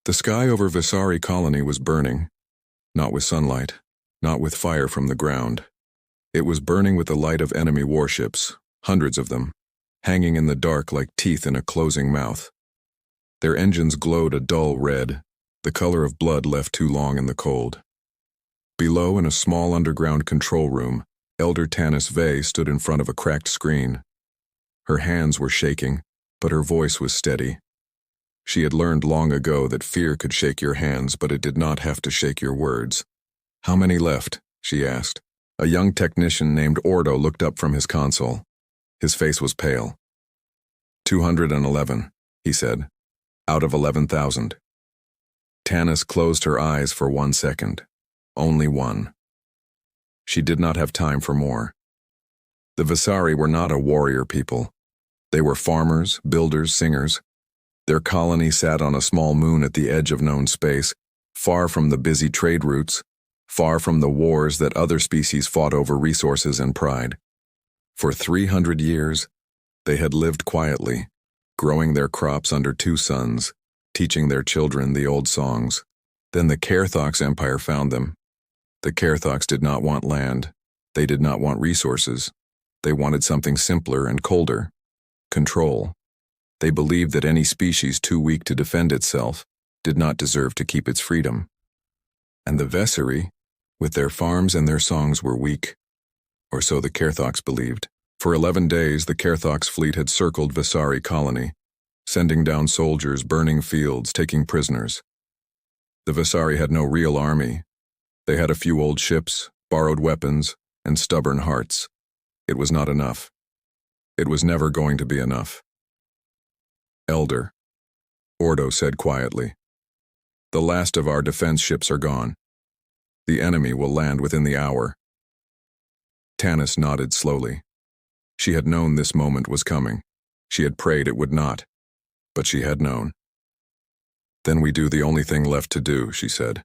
The sky over Visari colony was burning, not with sunlight, not with fire from the ground. It was burning with the light of enemy warships, hundreds of them, hanging in the dark like teeth in a closing mouth. Their engines glowed a dull red, the color of blood left too long in the cold. Below, in a small underground control room, Elder Tanis Vey stood in front of a cracked screen. Her hands were shaking, but her voice was steady. She had learned long ago that fear could shake your hands, but it did not have to shake your words. "How many left?" she asked. A young technician named Ordo looked up from his console. His face was pale. 211, he said, out of 11,000. Tanis closed her eyes for 1 second. Only one. She did not have time for more. The Visari were not a warrior people. They were farmers, builders, singers. Their colony sat on a small moon at the edge of known space, far from the busy trade routes, far from the wars that other species fought over resources and pride. For 300 years, they had lived quietly, growing their crops under 2 suns, teaching their children the old songs. Then the Carthox Empire found them. The Carthox did not want land. They did not want resources. They wanted something simpler and colder. Control. They believed that any species too weak to defend itself did not deserve to keep its freedom. And the Vesari, with their farms and their songs, were weak. Or so the Carthox believed. For 11 days, the Carthox fleet had circled Visari colony, sending down soldiers, burning fields, taking prisoners. The Visari had no real army. They had a few old ships, borrowed weapons, and stubborn hearts. It was not enough. It was never going to be enough. "Elder," Ordo said quietly, "the last of our defense ships are gone. The enemy will land within the hour." Tanis nodded slowly. She had known this moment was coming. She had prayed it would not, but she had known. "Then we do the only thing left to do," she said.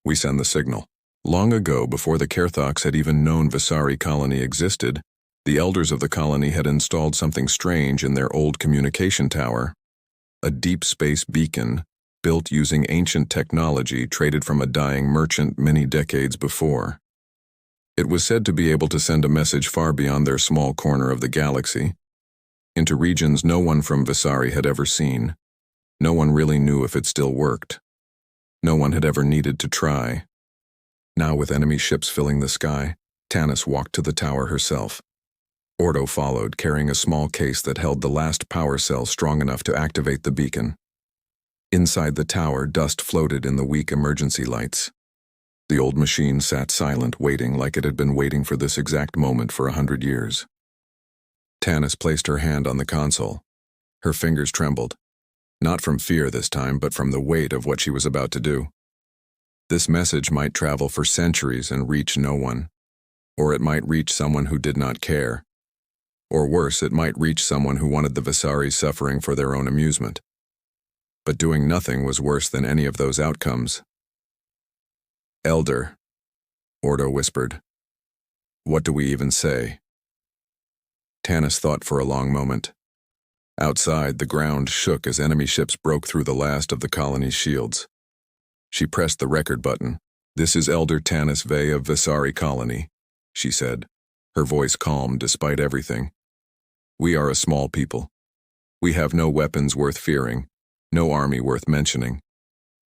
"We send the signal." Long ago, before the Carthox had even known Visari colony existed, the elders of the colony had installed something strange in their old communication tower, a deep space beacon built using ancient technology traded from a dying merchant many decades before. It was said to be able to send a message far beyond their small corner of the galaxy, into regions no one from Visari had ever seen. No one really knew if it still worked. No one had ever needed to try. Now, with enemy ships filling the sky, Tanis walked to the tower herself. Ordo followed, carrying a small case that held the last power cell strong enough to activate the beacon. Inside the tower, dust floated in the weak emergency lights. The old machine sat silent, waiting like it had been waiting for this exact moment for 100 years. Tanis placed her hand on the console. Her fingers trembled, not from fear this time, but from the weight of what she was about to do. This message might travel for centuries and reach no one, or it might reach someone who did not care. Or worse, it might reach someone who wanted the Visari suffering for their own amusement. But doing nothing was worse than any of those outcomes. "Elder," Ordo whispered. "What do we even say?" Tanis thought for a long moment. Outside, the ground shook as enemy ships broke through the last of the colony's shields. She pressed the record button. "This is Elder Tanis Vey of Visari colony," she said, her voice calm despite everything. "We are a small people. We have no weapons worth fearing, no army worth mentioning.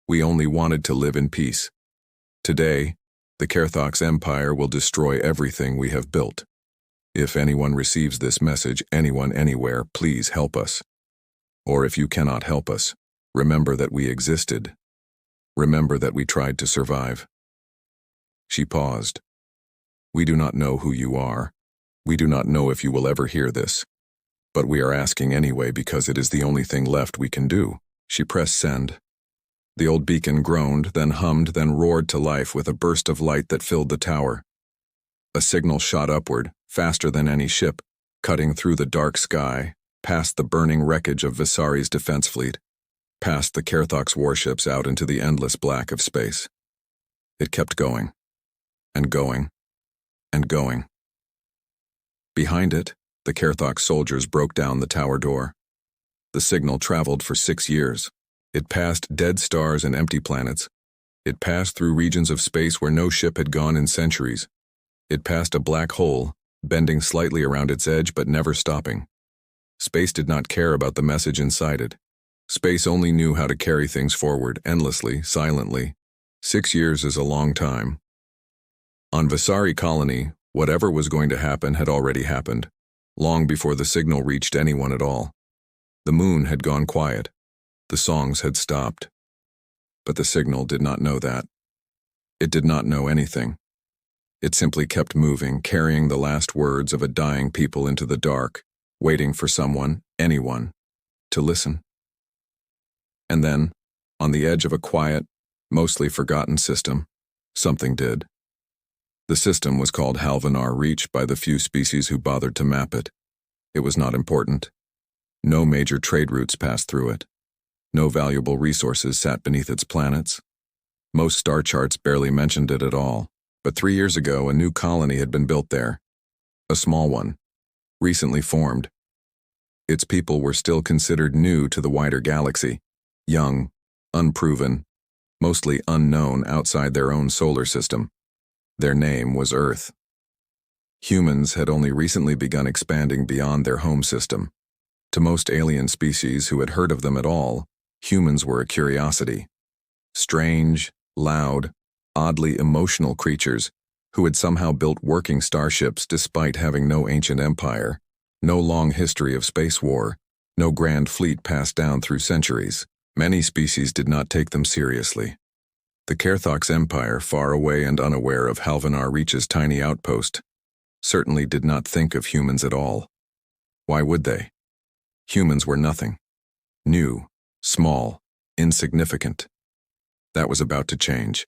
We only wanted to live in peace. Today, the Carthox Empire will destroy everything we have built. If anyone receives this message, anyone anywhere, please help us. Or if you cannot help us, remember that we existed. Remember that we tried to survive." She paused. "We do not know who you are. We do not know if you will ever hear this. But we are asking anyway because it is the only thing left we can do." She pressed send. The old beacon groaned, then hummed, then roared to life with a burst of light that filled the tower. A signal shot upward, faster than any ship, cutting through the dark sky, past the burning wreckage of Visari's defense fleet, past the Carthox warships out into the endless black of space. It kept going, and going, and going. Behind it, the Carthox soldiers broke down the tower door. The signal traveled for 6 years. It passed dead stars and empty planets. It passed through regions of space where no ship had gone in centuries. It passed a black hole, bending slightly around its edge but never stopping. Space did not care about the message inside it. Space only knew how to carry things forward, endlessly, silently. 6 years is a long time. On Vasari Colony, whatever was going to happen had already happened, long before the signal reached anyone at all. The moon had gone quiet. The songs had stopped. But the signal did not know that. It did not know anything. It simply kept moving, carrying the last words of a dying people into the dark, waiting for someone, anyone, to listen. And then, on the edge of a quiet, mostly forgotten system, something did. The system was called Halvanar Reach by the few species who bothered to map it. It was not important. No major trade routes passed through it. No valuable resources sat beneath its planets. Most star charts barely mentioned it at all. But 3 years ago, a new colony had been built there. A small one, recently formed. Its people were still considered new to the wider galaxy, young, unproven, mostly unknown outside their own solar system. Their name was Earth. Humans had only recently begun expanding beyond their home system. To most alien species who had heard of them at all, humans were a curiosity. Strange, loud, oddly emotional creatures who had somehow built working starships despite having no ancient empire, no long history of space war, no grand fleet passed down through centuries. Many species did not take them seriously. The Kerthok's empire, far away and unaware of Halvanar Reach's tiny outpost, certainly did not think of humans at all. Why would they? Humans were nothing. New, small, insignificant. That was about to change.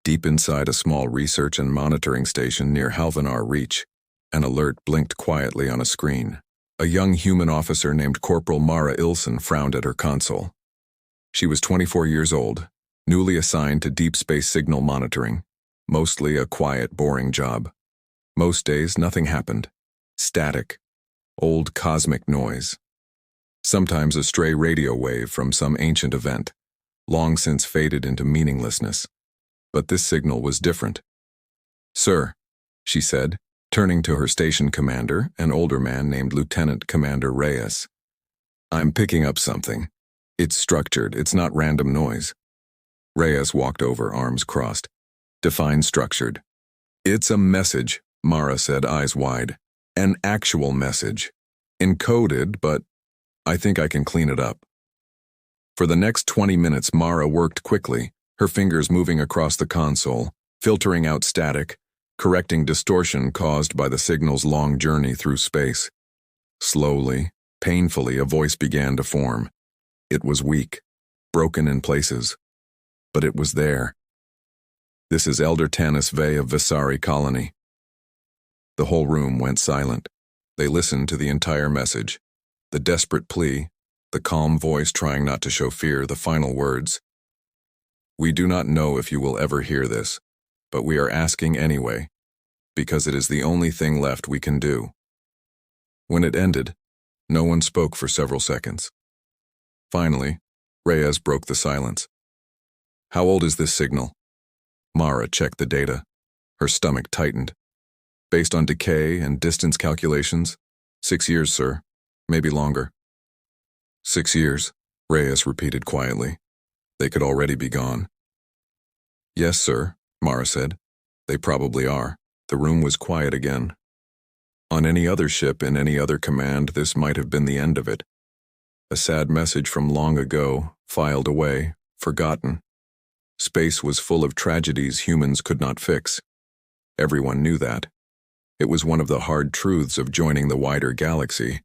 Deep inside a small research and monitoring station near Halvanar Reach, an alert blinked quietly on a screen. A young human officer named Corporal Mara Ilson frowned at her console. She was 24 years old, newly assigned to deep space signal monitoring, mostly a quiet, boring job. Most days, nothing happened. Static. Old cosmic noise. Sometimes a stray radio wave from some ancient event, long since faded into meaninglessness. But this signal was different. "Sir," she said, turning to her station commander, an older man named Lieutenant Commander Reyes. "I'm picking up something. It's structured, it's not random noise." Reyes walked over, arms crossed. "Define structured." "It's a message," Mara said, eyes wide. "An actual message. Encoded, but I think I can clean it up." For the next 20 minutes, Mara worked quickly, her fingers moving across the console, filtering out static, correcting distortion caused by the signal's long journey through space. Slowly, painfully, a voice began to form. It was weak, broken in places, but it was there. "This is Elder Tanis Vey of Vasari Colony." The whole room went silent. They listened to the entire message. The desperate plea, the calm voice trying not to show fear, the final words. "We do not know if you will ever hear this, but we are asking anyway, because it is the only thing left we can do." When it ended, no one spoke for several seconds. Finally, Reyes broke the silence. "How old is this signal?" Mara checked the data. Her stomach tightened. "Based on decay and distance calculations, 6 years, sir. Maybe longer." 6 years, Reyes repeated quietly. "They could already be gone." "Yes, sir," Mara said. "They probably are." The room was quiet again. On any other ship in any other command, this might have been the end of it. A sad message from long ago, filed away, forgotten. Space was full of tragedies humans could not fix. Everyone knew that. It was one of the hard truths of joining the wider galaxy.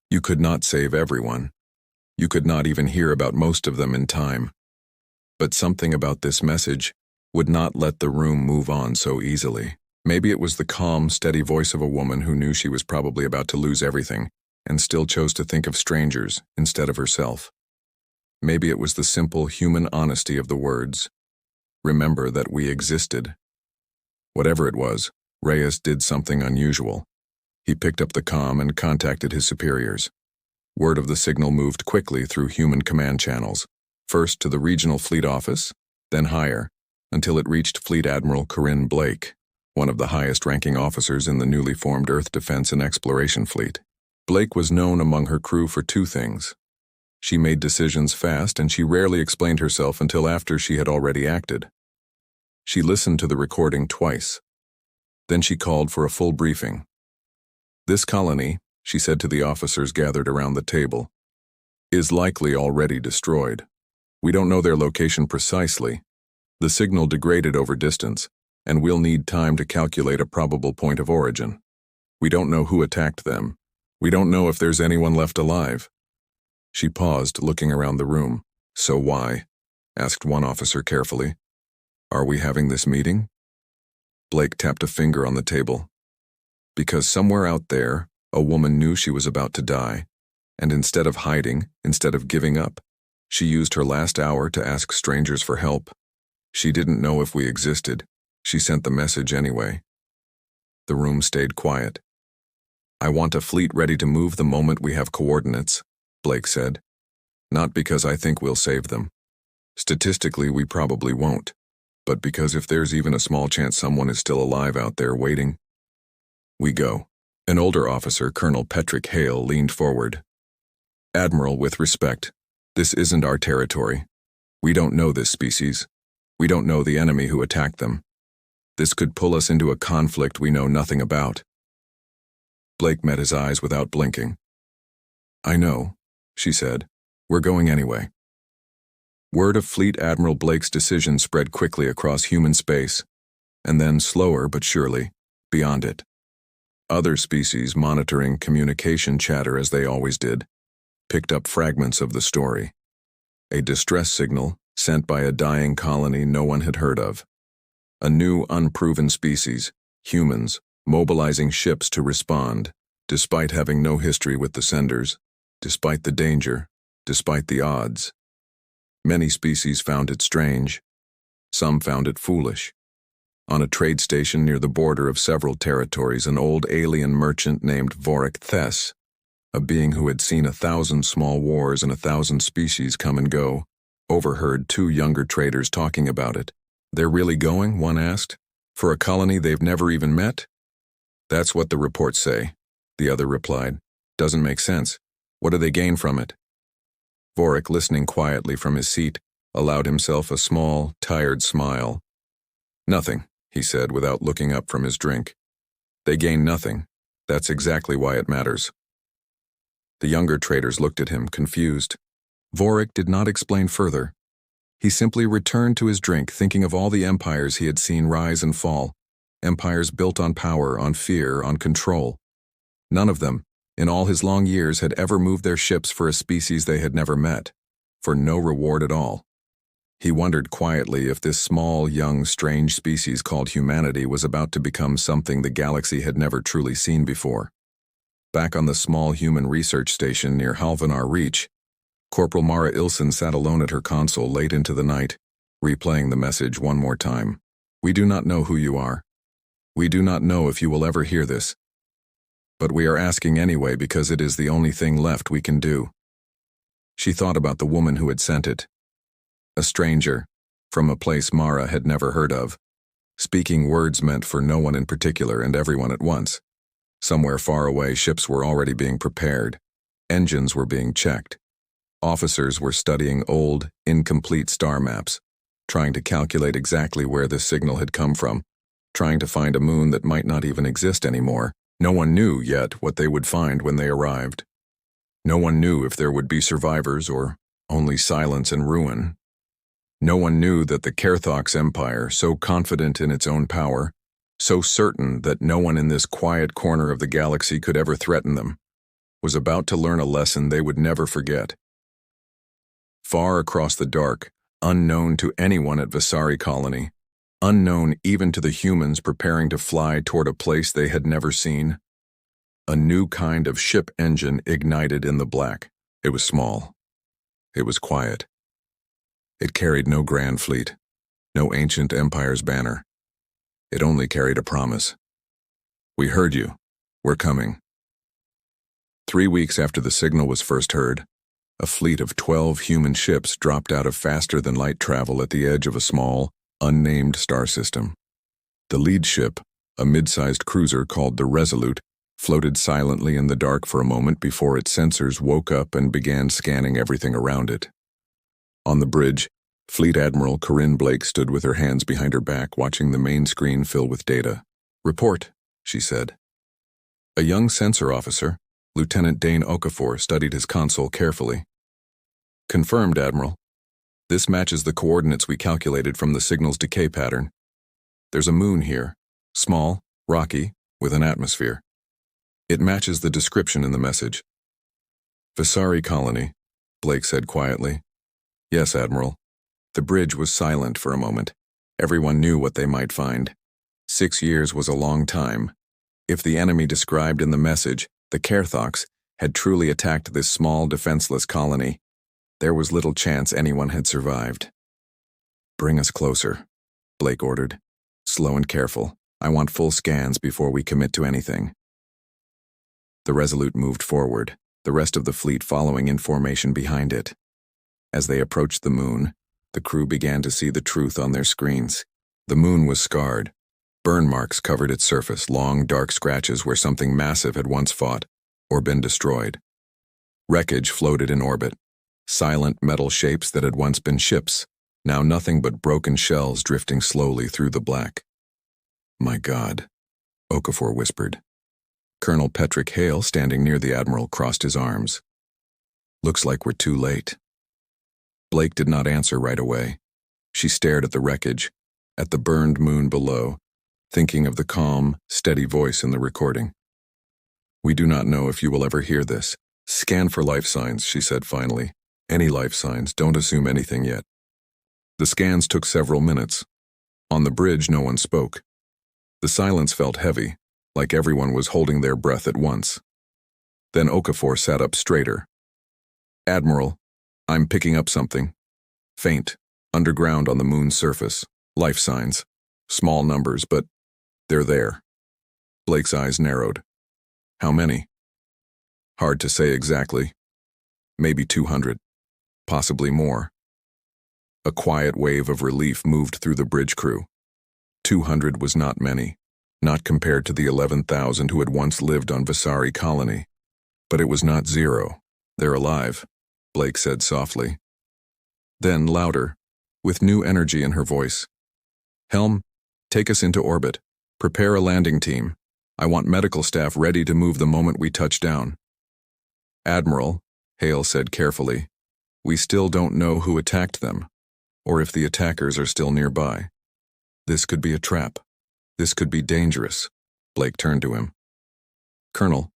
You could not save everyone. You could not even hear about most of them in time. But something about this message would not let the room move on so easily. Maybe it was the calm, steady voice of a woman who knew she was probably about to lose everything and still chose to think of strangers instead of herself. Maybe it was the simple human honesty of the words, "Remember that we existed." Whatever it was, Reyes did something unusual. He picked up the comm and contacted his superiors. Word of the signal moved quickly through human command channels. first to the regional fleet office, then higher, until it reached Fleet Admiral Corinne Blake, one of the highest-ranking officers in the newly formed Earth Defense and Exploration Fleet. Blake was known among her crew for two things. She made decisions fast, and she rarely explained herself until after she had already acted. She listened to the recording twice. Then she called for a full briefing. "This colony," she said to the officers gathered around the table, "is likely already destroyed. We don't know their location precisely. The signal degraded over distance, and we'll need time to calculate a probable point of origin. We don't know who attacked them. We don't know if there's anyone left alive." She paused, looking around the room. "So why?" asked one officer carefully. "Are we having this meeting?" Blake tapped a finger on the table. "Because somewhere out there, a woman knew she was about to die, and instead of hiding, instead of giving up, she used her last hour to ask strangers for help. She didn't know if we existed. She sent the message anyway." The room stayed quiet. "I want a fleet ready to move the moment we have coordinates," Blake said. "Not because I think we'll save them. Statistically, we probably won't. But because if there's even a small chance someone is still alive out there waiting, we go." An older officer, Colonel Patrick Hale, leaned forward. "Admiral, with respect, this isn't our territory. We don't know this species. We don't know the enemy who attacked them. This could pull us into a conflict we know nothing about." Blake met his eyes without blinking. "I know," she said. "We're going anyway." Word of Fleet Admiral Blake's decision spread quickly across human space, and then, slower but surely, beyond it. Other species, monitoring communication chatter as they always did, picked up fragments of the story. A distress signal sent by a dying colony no one had heard of. A new, unproven species, humans, mobilizing ships to respond, despite having no history with the senders, despite the danger, despite the odds. Many species found it strange. Some found it foolish. On a trade station near the border of several territories, an old alien merchant named Vorik Thess, a being who had seen 1,000 small wars and 1,000 species come and go, overheard two younger traders talking about it. "They're really going?" one asked. "For a colony they've never even met?" "That's what the reports say," the other replied. "Doesn't make sense. What do they gain from it?" Vorik, listening quietly from his seat, allowed himself a small, tired smile. "Nothing," he said without looking up from his drink. "They gain nothing. That's exactly why it matters." The younger traders looked at him, confused. Vorik did not explain further. He simply returned to his drink, thinking of all the empires he had seen rise and fall, empires built on power, on fear, on control. None of them, in all his long years, had ever moved their ships for a species they had never met, for no reward at all. He wondered quietly if this small, young, strange species called humanity was about to become something the galaxy had never truly seen before. Back on the small human research station near Halvanar Reach, Corporal Mara Ilsen sat alone at her console late into the night, replaying the message one more time. "We do not know who you are. We do not know if you will ever hear this. But we are asking anyway because it is the only thing left we can do." She thought about the woman who had sent it. A stranger, from a place Mara had never heard of, speaking words meant for no one in particular and everyone at once. Somewhere far away, ships were already being prepared. Engines were being checked. Officers were studying old, incomplete star maps, trying to calculate exactly where this signal had come from, trying to find a moon that might not even exist anymore. No one knew yet what they would find when they arrived. No one knew if there would be survivors or only silence and ruin. No one knew that the Kerthox Empire, so confident in its own power, so certain that no one in this quiet corner of the galaxy could ever threaten them, was about to learn a lesson they would never forget. Far across the dark, unknown to anyone at Visari Colony, unknown even to the humans preparing to fly toward a place they had never seen, a new kind of ship engine ignited in the black. It was small. It was quiet. It carried no grand fleet, no ancient empire's banner. It only carried a promise. "We heard you. We're coming." 3 weeks after the signal was first heard, a fleet of 12 human ships dropped out of faster-than-light travel at the edge of a small, unnamed star system. The lead ship, a mid-sized cruiser called the Resolute, floated silently in the dark for a moment before its sensors woke up and began scanning everything around it. On the bridge, Fleet Admiral Corinne Blake stood with her hands behind her back, watching the main screen fill with data. "Report," she said. A young sensor officer, Lieutenant Dane Okafor, studied his console carefully. "Confirmed, Admiral. This matches the coordinates we calculated from the signal's decay pattern. There's a moon here, small, rocky, with an atmosphere. It matches the description in the message." "Visari colony," Blake said quietly. "Yes, Admiral." The bridge was silent for a moment. Everyone knew what they might find. 6 years was a long time. If the enemy described in the message, the Kerthox, had truly attacked this small, defenseless colony, there was little chance anyone had survived. "Bring us closer," Blake ordered. "Slow and careful. I want full scans before we commit to anything." The Resolute moved forward, the rest of the fleet following in formation behind it. As they approached the moon, the crew began to see the truth on their screens. The moon was scarred. Burn marks covered its surface, long, dark scratches where something massive had once fought or been destroyed. Wreckage floated in orbit, silent metal shapes that had once been ships, now nothing but broken shells drifting slowly through the black. "My God," Okafor whispered. Colonel Patrick Hale, standing near the Admiral, crossed his arms. "Looks like we're too late." Blake did not answer right away. She stared at the wreckage, at the burned moon below, thinking of the calm, steady voice in the recording. "We do not know if you will ever hear this. Scan for life signs," she said finally. "Any life signs, don't assume anything yet." The scans took several minutes. On the bridge, no one spoke. The silence felt heavy, like everyone was holding their breath at once. Then Okafor sat up straighter. "Admiral, I'm picking up something. Faint, underground on the moon's surface. Life signs. Small numbers, but they're there." Blake's eyes narrowed. "How many?" "Hard to say exactly. Maybe 200. Possibly more." A quiet wave of relief moved through the bridge crew. 200 was not many, not compared to the 11,000 who had once lived on Visari colony. But it was not zero. "They're alive," Blake said softly. Then, louder, with new energy in her voice. "Helm, take us into orbit. Prepare a landing team. I want medical staff ready to move the moment we touch down." "Admiral," Hale said carefully, "we still don't know who attacked them, or if the attackers are still nearby. This could be a trap. This could be dangerous." Blake turned to him. "Colonel,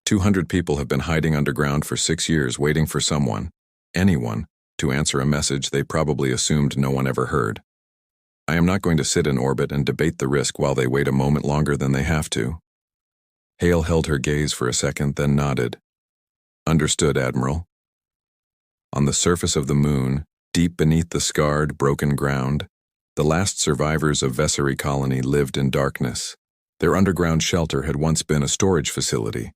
200 people have been hiding underground for 6 years waiting for someone, anyone, to answer a message they probably assumed no one ever heard. I am not going to sit in orbit and debate the risk while they wait a moment longer than they have to." Hale held her gaze for a second, then nodded. "Understood, Admiral." On the surface of the moon, deep beneath the scarred, broken ground, the last survivors of Vesari colony lived in darkness. Their underground shelter had once been a storage facility,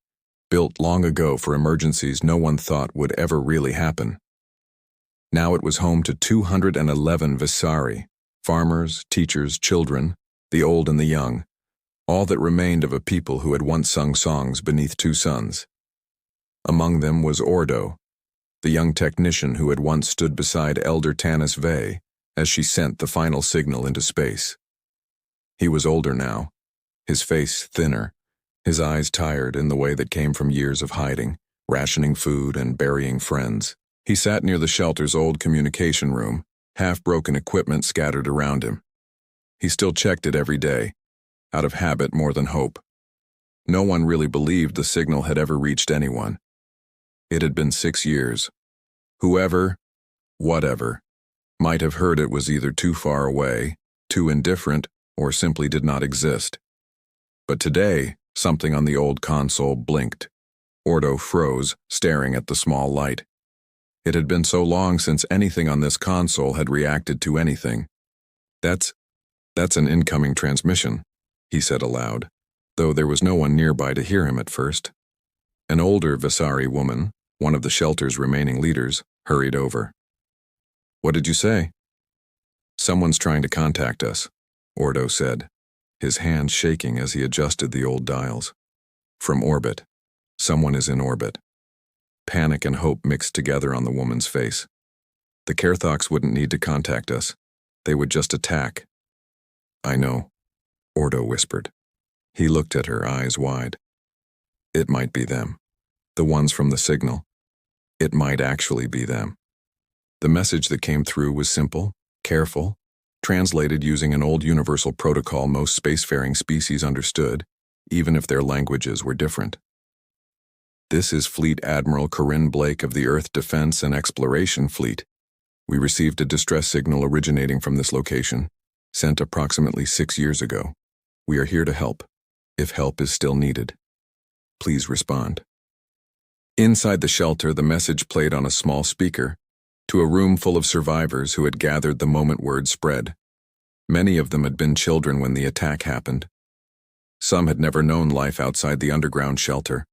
built long ago for emergencies no one thought would ever really happen. Now it was home to 211 Visari, farmers, teachers, children, the old and the young, all that remained of a people who had once sung songs beneath 2 suns. Among them was Ordo, the young technician who had once stood beside Elder Tanis Vey as she sent the final signal into space. He was older now, his face thinner, his eyes tired in the way that came from years of hiding, rationing food, and burying friends. He sat near the shelter's old communication room, half-broken equipment scattered around him. He still checked it every day, out of habit more than hope. No one really believed the signal had ever reached anyone. It had been 6 years. Whoever, whatever, might have heard it was either too far away, too indifferent, or simply did not exist. But today, something on the old console blinked. Ordo froze, staring at the small light. It had been so long since anything on this console had reacted to anything. That's an incoming transmission," he said aloud, though there was no one nearby to hear him at first. An older Visari woman, one of the shelter's remaining leaders, hurried over. "What did you say?" "Someone's trying to contact us," Ordo said, his hands shaking as he adjusted the old dials. "From orbit. Someone is in orbit." Panic and hope mixed together on the woman's face. "The Kerthox wouldn't need to contact us. They would just attack." "I know," Ordo whispered. He looked at her, eyes wide. It might be them. The ones from the signal. It might actually be them. The message that came through was simple, careful, translated using an old universal protocol most spacefaring species understood, even if their languages were different. "This is Fleet Admiral Corinne Blake of the Earth Defense and Exploration Fleet. We received a distress signal originating from this location, sent approximately 6 years ago. We are here to help, if help is still needed. Please respond." Inside the shelter, the message played on a small speaker to a room full of survivors who had gathered the moment word spread. Many of them had been children when the attack happened. Some had never known life outside the underground shelter.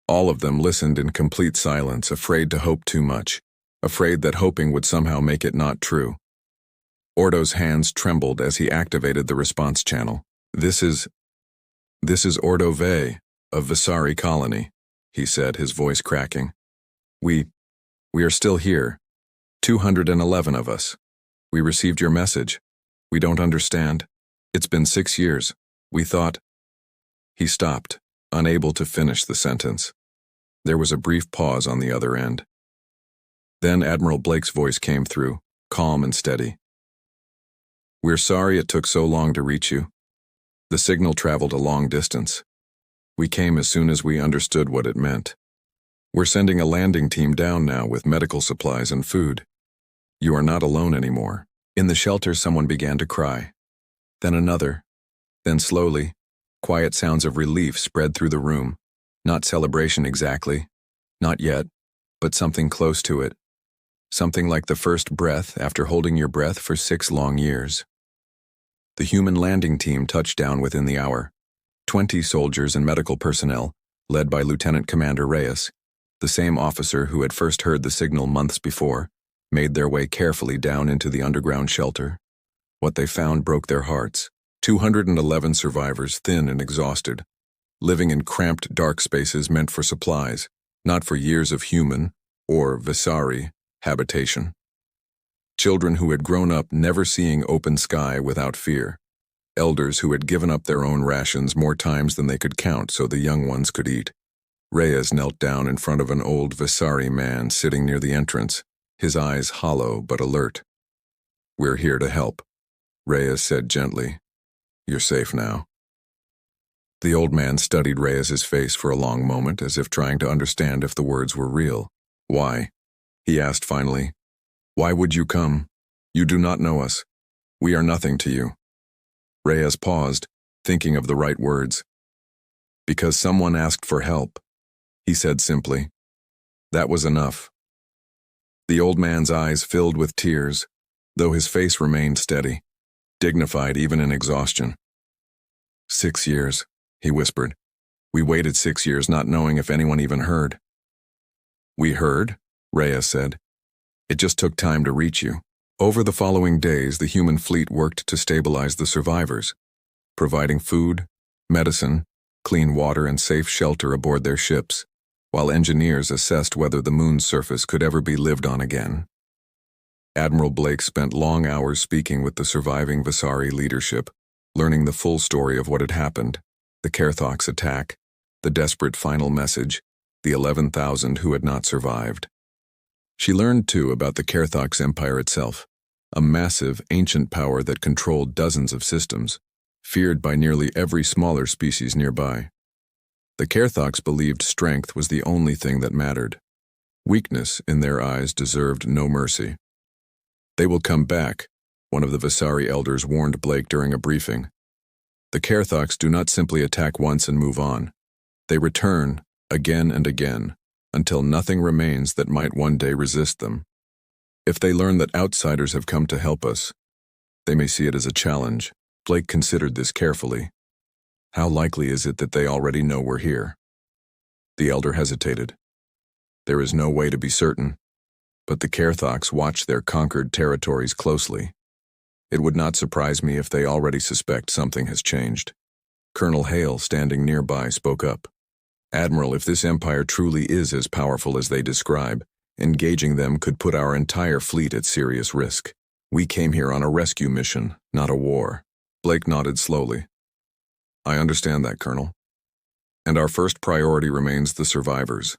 All of them listened in complete silence, afraid to hope too much, afraid that hoping would somehow make it not true. Ordo's hands trembled as he activated the response channel. This is Ordo Vey of Visari Colony," he said, his voice cracking. We are still here. 211 of us. We received your message. We don't understand. It's been 6 years. We thought—" He stopped, unable to finish the sentence. There was a brief pause on the other end. Then Admiral Blake's voice came through, calm and steady. "We're sorry it took so long to reach you. The signal traveled a long distance. We came as soon as we understood what it meant. We're sending a landing team down now with medical supplies and food. You are not alone anymore." In the shelter, someone began to cry. Then another. Then slowly, quiet sounds of relief spread through the room. Not celebration exactly. Not yet, but something close to it. Something like the first breath after holding your breath for 6 long years. The human landing team touched down within the hour. 20 soldiers and medical personnel, led by Lieutenant Commander Reyes, the same officer who had first heard the signal months before, made their way carefully down into the underground shelter. What they found broke their hearts. 211 survivors, thin and exhausted, living in cramped dark spaces meant for supplies, not for years of human, or Visari, habitation. Children who had grown up never seeing open sky without fear. Elders who had given up their own rations more times than they could count so the young ones could eat. Reyes knelt down in front of an old Visari man sitting near the entrance, his eyes hollow but alert. "We're here to help," Reyes said gently. "You're safe now." The old man studied Reyes's face for a long moment, as if trying to understand if the words were real. "Why?" he asked finally. "Why would you come? You do not know us. We are nothing to you." Reyes paused, thinking of the right words. "Because someone asked for help," he said simply. That was enough. The old man's eyes filled with tears, though his face remained steady, dignified even in exhaustion. 6 years, he whispered. "We waited 6 years not knowing if anyone even heard." "We heard," Reyes said. "It just took time to reach you." Over the following days, the human fleet worked to stabilize the survivors, providing food, medicine, clean water, and safe shelter aboard their ships, while engineers assessed whether the moon's surface could ever be lived on again. Admiral Blake spent long hours speaking with the surviving Visari leadership, learning the full story of what had happened, the Kerthox attack, the desperate final message, the 11,000 who had not survived. She learned, too, about the Kerthox Empire itself, a massive, ancient power that controlled dozens of systems, feared by nearly every smaller species nearby. The Kerthox believed strength was the only thing that mattered. Weakness, in their eyes, deserved no mercy. "They will come back," one of the Visari elders warned Blake during a briefing. "The Kerthox do not simply attack once and move on. They return, again and again, until nothing remains that might one day resist them. If they learn that outsiders have come to help us, they may see it as a challenge." Blake considered this carefully. "How likely is it that they already know we're here?" The elder hesitated. There is no way to be certain, but the Kerthoks watch their conquered territories closely. It would not surprise me if they already suspect something has changed. Colonel Hale, standing nearby, spoke up. Admiral, if this empire truly is as powerful as they describe, engaging them could put our entire fleet at serious risk. We came here on a rescue mission, not a war. Blake nodded slowly. I understand that, Colonel. And our first priority remains the survivors.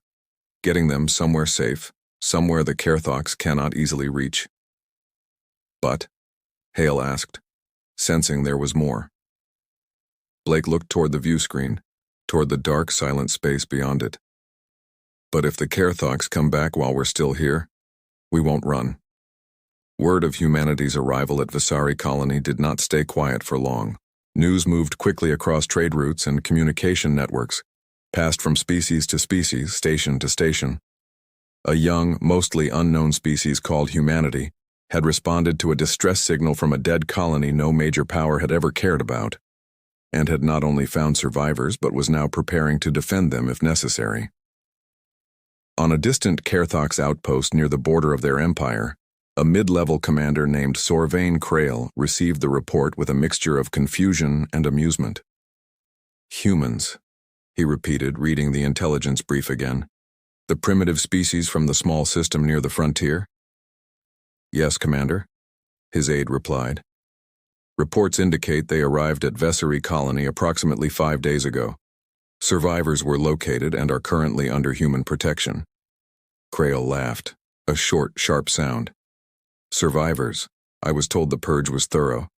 Getting them somewhere safe, somewhere the Kerthoks cannot easily reach. But? Hale asked, sensing there was more. Blake looked toward the view screen, toward the dark, silent space beyond it. But if the Kerthoks come back while we're still here, we won't run. Word of humanity's arrival at Visari Colony did not stay quiet for long. News moved quickly across trade routes and communication networks, passed from species to species, station to station. A young, mostly unknown species called humanity had responded to a distress signal from a dead colony no major power had ever cared about, and had not only found survivors but was now preparing to defend them if necessary. On a distant Kerthoks outpost near the border of their empire, a mid-level commander named Sorvain Krail received the report with a mixture of confusion and amusement. Humans, he repeated, reading the intelligence brief again. The primitive species from the small system near the frontier? Yes, Commander, his aide replied. Reports indicate they arrived at Vesari Colony approximately 5 days ago. Survivors were located and are currently under human protection. Krail laughed, a short, sharp sound. Survivors. I was told the purge was thorough.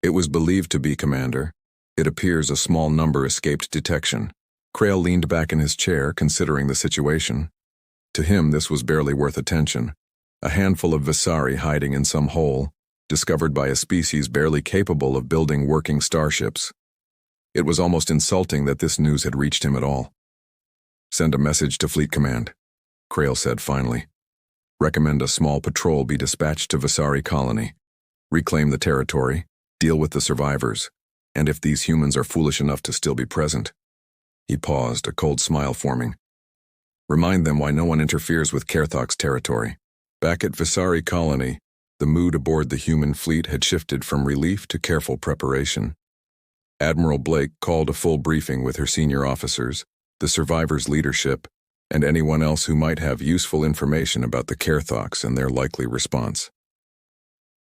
It was believed to be, Commander. It appears a small number escaped detection. Krail leaned back in his chair, considering the situation. To him, this was barely worth attention. A handful of Visari hiding in some hole, discovered by a species barely capable of building working starships. It was almost insulting that this news had reached him at all. Send a message to Fleet Command, Krail said finally. Recommend a small patrol be dispatched to Visari Colony. Reclaim the territory, deal with the survivors, and if these humans are foolish enough to still be present. He paused, a cold smile forming. Remind them why no one interferes with Kerthok's territory. Back at Visari Colony, the mood aboard the human fleet had shifted from relief to careful preparation. Admiral Blake called a full briefing with her senior officers, the survivors' leadership, and anyone else who might have useful information about the Kerthoks and their likely response.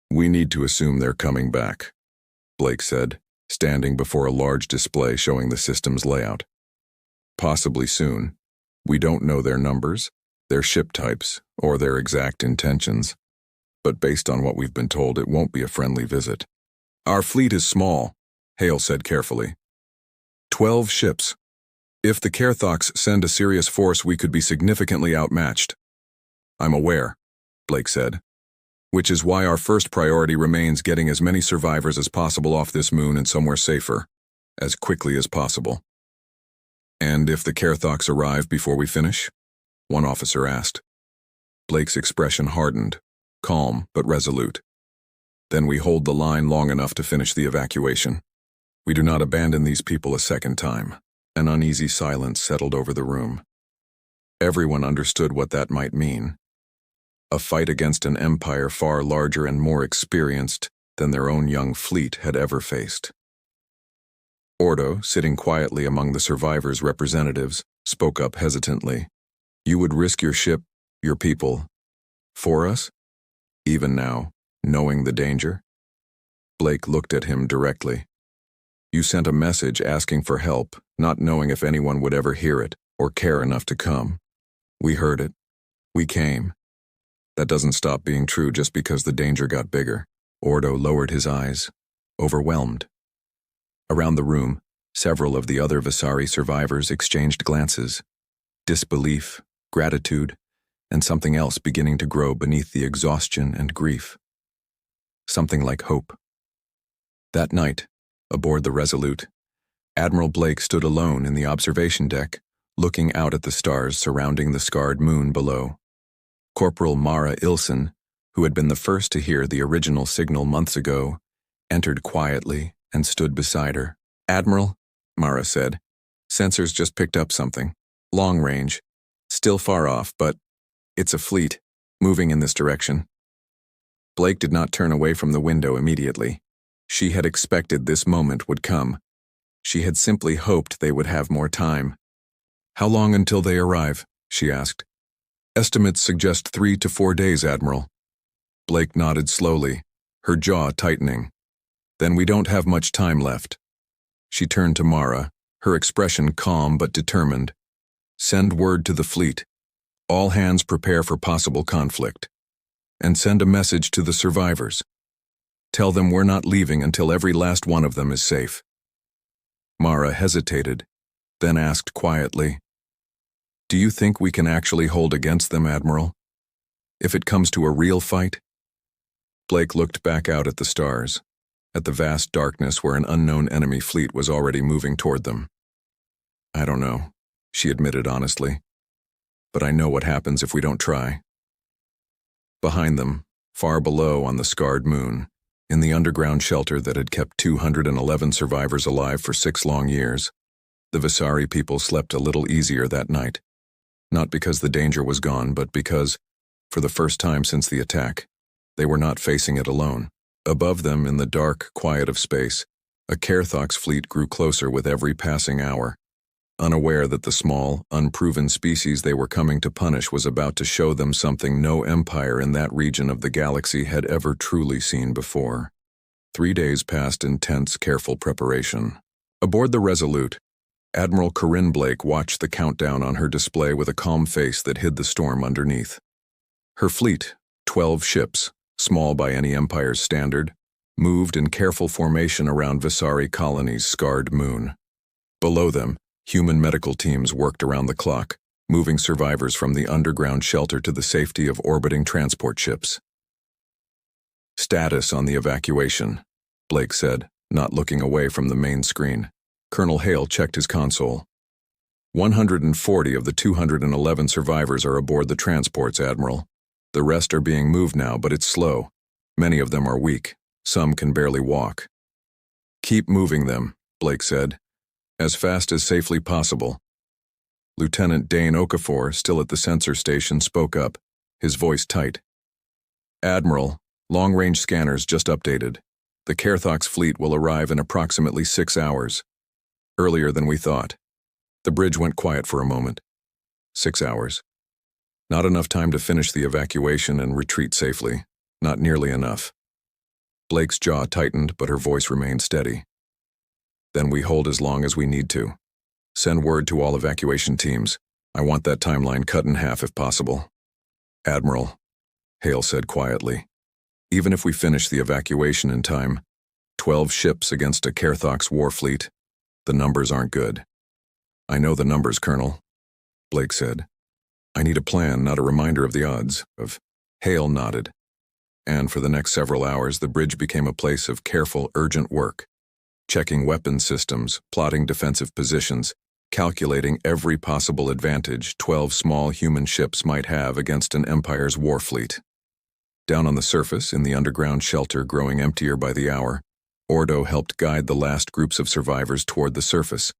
We need to assume they're coming back, Blake said, standing before a large display showing the system's layout. Possibly soon. We don't know their numbers, their ship types, or their exact intentions. But based on what we've been told, it won't be a friendly visit. Our fleet is small, Hale said carefully. 12 ships. If the Kerthoks send a serious force, we could be significantly outmatched. I'm aware, Blake said, which is why our first priority remains getting as many survivors as possible off this moon and somewhere safer, as quickly as possible. And if the Kerthoks arrive before we finish? One officer asked. Blake's expression hardened, calm but resolute. Then we hold the line long enough to finish the evacuation. We do not abandon these people a second time. An uneasy silence settled over the room. Everyone understood what that might mean. A fight against an empire far larger and more experienced than their own young fleet had ever faced. Ordo, sitting quietly among the survivors' representatives, spoke up hesitantly. You would risk your ship, your people, for us? Even now, knowing the danger? Blake looked at him directly. You sent a message asking for help, not knowing if anyone would ever hear it or care enough to come. We heard it. We came. That doesn't stop being true just because the danger got bigger. Ordo lowered his eyes, overwhelmed. Around the room, several of the other Visari survivors exchanged glances. Disbelief, gratitude, and something else beginning to grow beneath the exhaustion and grief. Something like hope. That night, aboard the Resolute, Admiral Blake stood alone in the observation deck, looking out at the stars surrounding the scarred moon below. Corporal Mara Ilson, who had been the first to hear the original signal months ago, entered quietly and stood beside her. Admiral, Mara said, sensors just picked up something. Long range. Still far off, but it's a fleet, moving in this direction. Blake did not turn away from the window immediately. She had expected this moment would come. She had simply hoped they would have more time. "How long until they arrive?" she asked. "Estimates suggest 3 to 4 days, Admiral." Blake nodded slowly, her jaw tightening. "Then we don't have much time left." She turned to Mara, her expression calm but determined. "Send word to the fleet. All hands prepare for possible conflict. And send a message to the survivors. Tell them we're not leaving until every last one of them is safe." Mara hesitated, then asked quietly, "Do you think we can actually hold against them, Admiral? If it comes to a real fight?" Blake looked back out at the stars, at the vast darkness where an unknown enemy fleet was already moving toward them. "I don't know," she admitted honestly. "But I know what happens if we don't try." Behind them, far below on the scarred moon, in the underground shelter that had kept 211 survivors alive for 6 long years, the Visari people slept a little easier that night. Not because the danger was gone, but because, for the first time since the attack, they were not facing it alone. Above them, in the dark quiet of space, a Kerthox fleet grew closer with every passing hour, unaware that the small, unproven species they were coming to punish was about to show them something no empire in that region of the galaxy had ever truly seen before. 3 days passed in tense, careful preparation. Aboard the Resolute, Admiral Corinne Blake watched the countdown on her display with a calm face that hid the storm underneath. Her fleet, 12 ships, small by any empire's standard, moved in careful formation around Visari Colony's scarred moon. Below them, human medical teams worked around the clock, moving survivors from the underground shelter to the safety of orbiting transport ships. "Status on the evacuation," Blake said, not looking away from the main screen. Colonel Hale checked his console. 140 of the 211 survivors are aboard the transports, Admiral. The rest are being moved now, but it's slow. Many of them are weak. Some can barely walk." "Keep moving them," Blake said, "as fast as safely possible." Lieutenant Dane Okafor, still at the sensor station, spoke up, his voice tight. "Admiral, long-range scanners just updated. The Kerthox fleet will arrive in approximately 6 hours. Earlier than we thought." The bridge went quiet for a moment. 6 hours. Not enough time to finish the evacuation and retreat safely. Not nearly enough. Blake's jaw tightened, but her voice remained steady. "Then we hold as long as we need to. Send word to all evacuation teams. I want that timeline cut in half if possible." "Admiral," Hale said quietly, "even if we finish the evacuation in time, 12 ships against a Kerthox war fleet, the numbers aren't good." "I know the numbers, Colonel," Blake said. "I need a plan, not a reminder of the odds." Hale nodded. And for the next several hours, the bridge became a place of careful, urgent work. Checking weapons systems, plotting defensive positions, calculating every possible advantage 12 small human ships might have against an Empire's war fleet. Down on the surface, in the underground shelter growing emptier by the hour, Ordo helped guide the last groups of survivors toward the surface,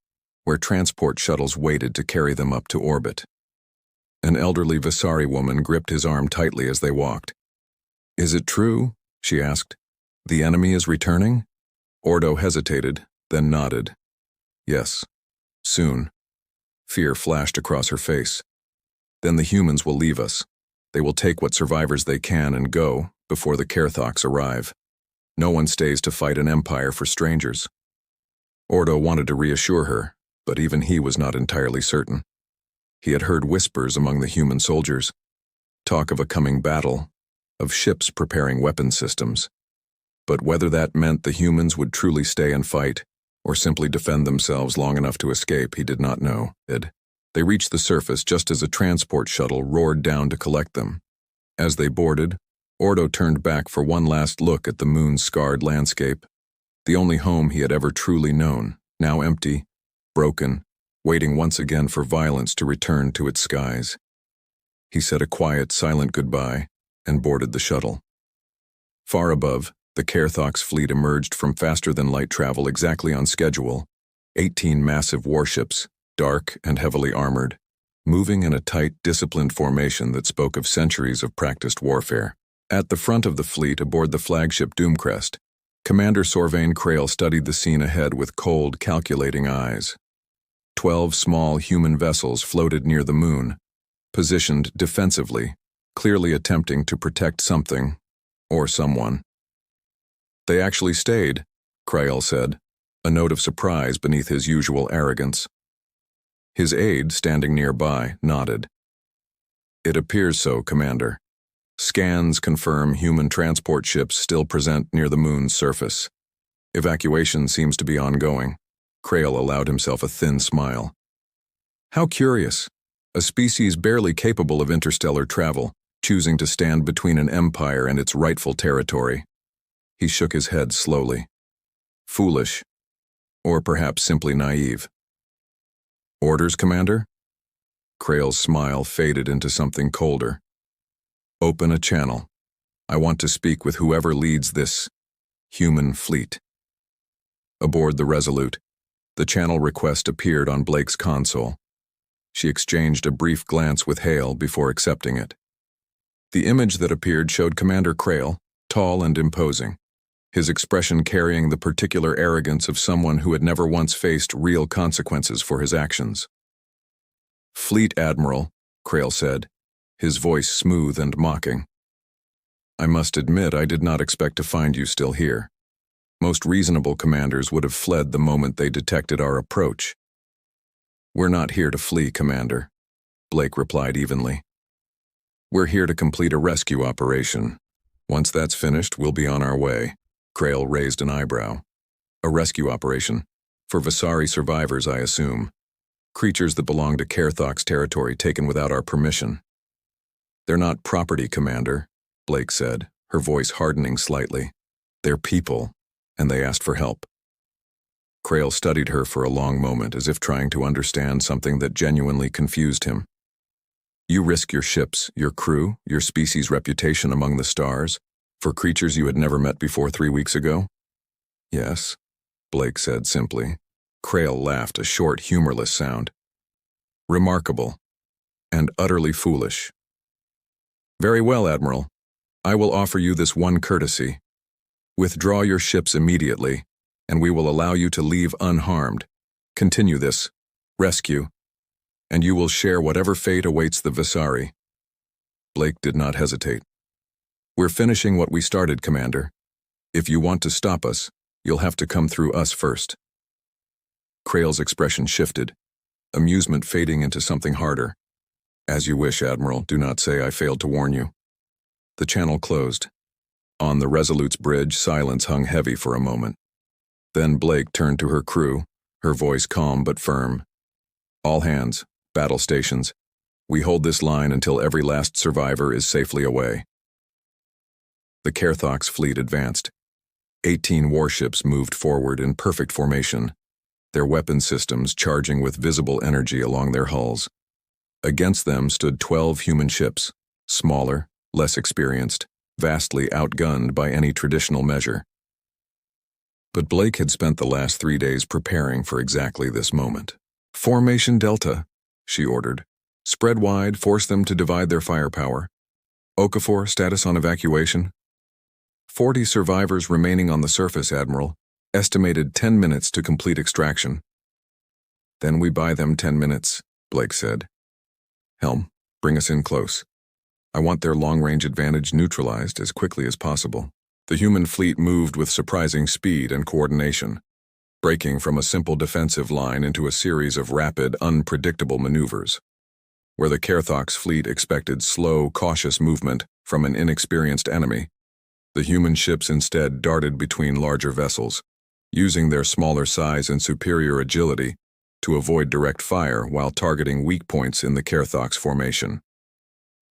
where transport shuttles waited to carry them up to orbit. An elderly Visari woman gripped his arm tightly as they walked. "Is it true?" she asked. "The enemy is returning?" Ordo hesitated, then nodded. "Yes. Soon." Fear flashed across her face. "Then the humans will leave us. They will take what survivors they can and go before the Kerthox arrive. No one stays to fight an empire for strangers." Ordo wanted to reassure her, but even he was not entirely certain. He had heard whispers among the human soldiers, talk of a coming battle, of ships preparing weapon systems. But whether that meant the humans would truly stay and fight, or simply defend themselves long enough to escape, he did not know. They reached the surface just as a transport shuttle roared down to collect them. As they boarded, Ordo turned back for one last look at the moon's scarred landscape, the only home he had ever truly known, now empty, broken, waiting once again for violence to return to its skies. He said a quiet, silent goodbye and boarded the shuttle. Far above, the Kerthox fleet emerged from faster-than-light travel exactly on schedule, 18 massive warships, dark and heavily armored, moving in a tight, disciplined formation that spoke of centuries of practiced warfare. At the front of the fleet aboard the flagship Doomcrest, Commander Sorvain Krail studied the scene ahead with cold, calculating eyes. 12 small human vessels floated near the moon, positioned defensively, clearly attempting to protect something or someone. They actually stayed, Krail said, a note of surprise beneath his usual arrogance. His aide, standing nearby, nodded. It appears so, Commander. Scans confirm human transport ships still present near the moon's surface. Evacuation seems to be ongoing. Krail allowed himself a thin smile. How curious. A species barely capable of interstellar travel, choosing to stand between an empire and its rightful territory. He shook his head slowly. Foolish. Or perhaps simply naive. Orders, Commander? Krail's smile faded into something colder. Open a channel. I want to speak with whoever leads this human fleet. Aboard the Resolute, the channel request appeared on Blake's console. She exchanged a brief glance with Hale before accepting it. The image that appeared showed Commander Krail, tall and imposing, his expression carrying the particular arrogance of someone who had never once faced real consequences for his actions. Fleet Admiral, Krail said, his voice smooth and mocking. I must admit I did not expect to find you still here. Most reasonable commanders would have fled the moment they detected our approach. We're not here to flee, Commander, Blake replied evenly. We're here to complete a rescue operation. Once that's finished, we'll be on our way. Krail raised an eyebrow. A rescue operation? For Visari survivors, I assume. Creatures that belong to Kerthok's territory taken without our permission. They're not property, Commander, Blake said, her voice hardening slightly. They're people, and they asked for help. Krail studied her for a long moment as if trying to understand something that genuinely confused him. You risk your ships, your crew, your species' reputation among the stars, for creatures you had never met before 3 weeks ago? Yes, Blake said simply. Krail laughed, a short, humorless sound. Remarkable, and utterly foolish. Very well, Admiral. I will offer you this one courtesy. Withdraw your ships immediately, and we will allow you to leave unharmed. Continue this rescue, and you will share whatever fate awaits the Visari. Blake did not hesitate. We're finishing what we started, Commander. If you want to stop us, you'll have to come through us first. Krail's expression shifted, amusement fading into something harder. As you wish, Admiral. Do not say I failed to warn you. The channel closed. On the Resolute's bridge, silence hung heavy for a moment. Then Blake turned to her crew, her voice calm but firm. All hands, battle stations. We hold this line until every last survivor is safely away. The Kerthok's fleet advanced. 18 warships moved forward in perfect formation, their weapon systems charging with visible energy along their hulls. Against them stood 12 human ships, smaller, less experienced, vastly outgunned by any traditional measure. But Blake had spent the last 3 days preparing for exactly this moment. Formation Delta, she ordered. Spread wide, force them to divide their firepower. Okafor, status on evacuation. 40 survivors remaining on the surface, Admiral. Estimated 10 minutes to complete extraction. Then we buy them 10 minutes, Blake said. Helm, bring us in close. I want their long-range advantage neutralized as quickly as possible. The human fleet moved with surprising speed and coordination, breaking from a simple defensive line into a series of rapid, unpredictable maneuvers. Where the Kerthok's fleet expected slow, cautious movement from an inexperienced enemy, the human ships instead darted between larger vessels, using their smaller size and superior agility to avoid direct fire while targeting weak points in the Kerthok's formation.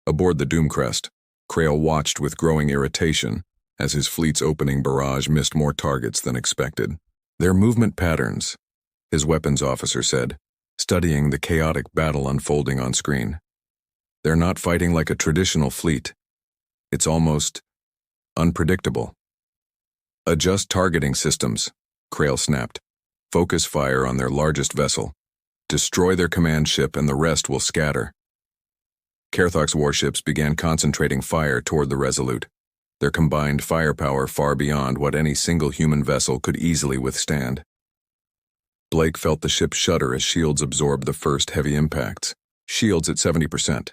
Aboard the Doomcrest, Krail watched with growing irritation as his fleet's opening barrage missed more targets than expected. Their movement patterns, his weapons officer said, studying the chaotic battle unfolding on screen. They're not fighting like a traditional fleet. It's almost unpredictable. Adjust targeting systems, Krail snapped. Focus fire on their largest vessel. Destroy their command ship and the rest will scatter. Kerthok's warships began concentrating fire toward the Resolute, their combined firepower far beyond what any single human vessel could easily withstand. Blake felt the ship shudder as shields absorbed the first heavy impacts. Shields at 70%.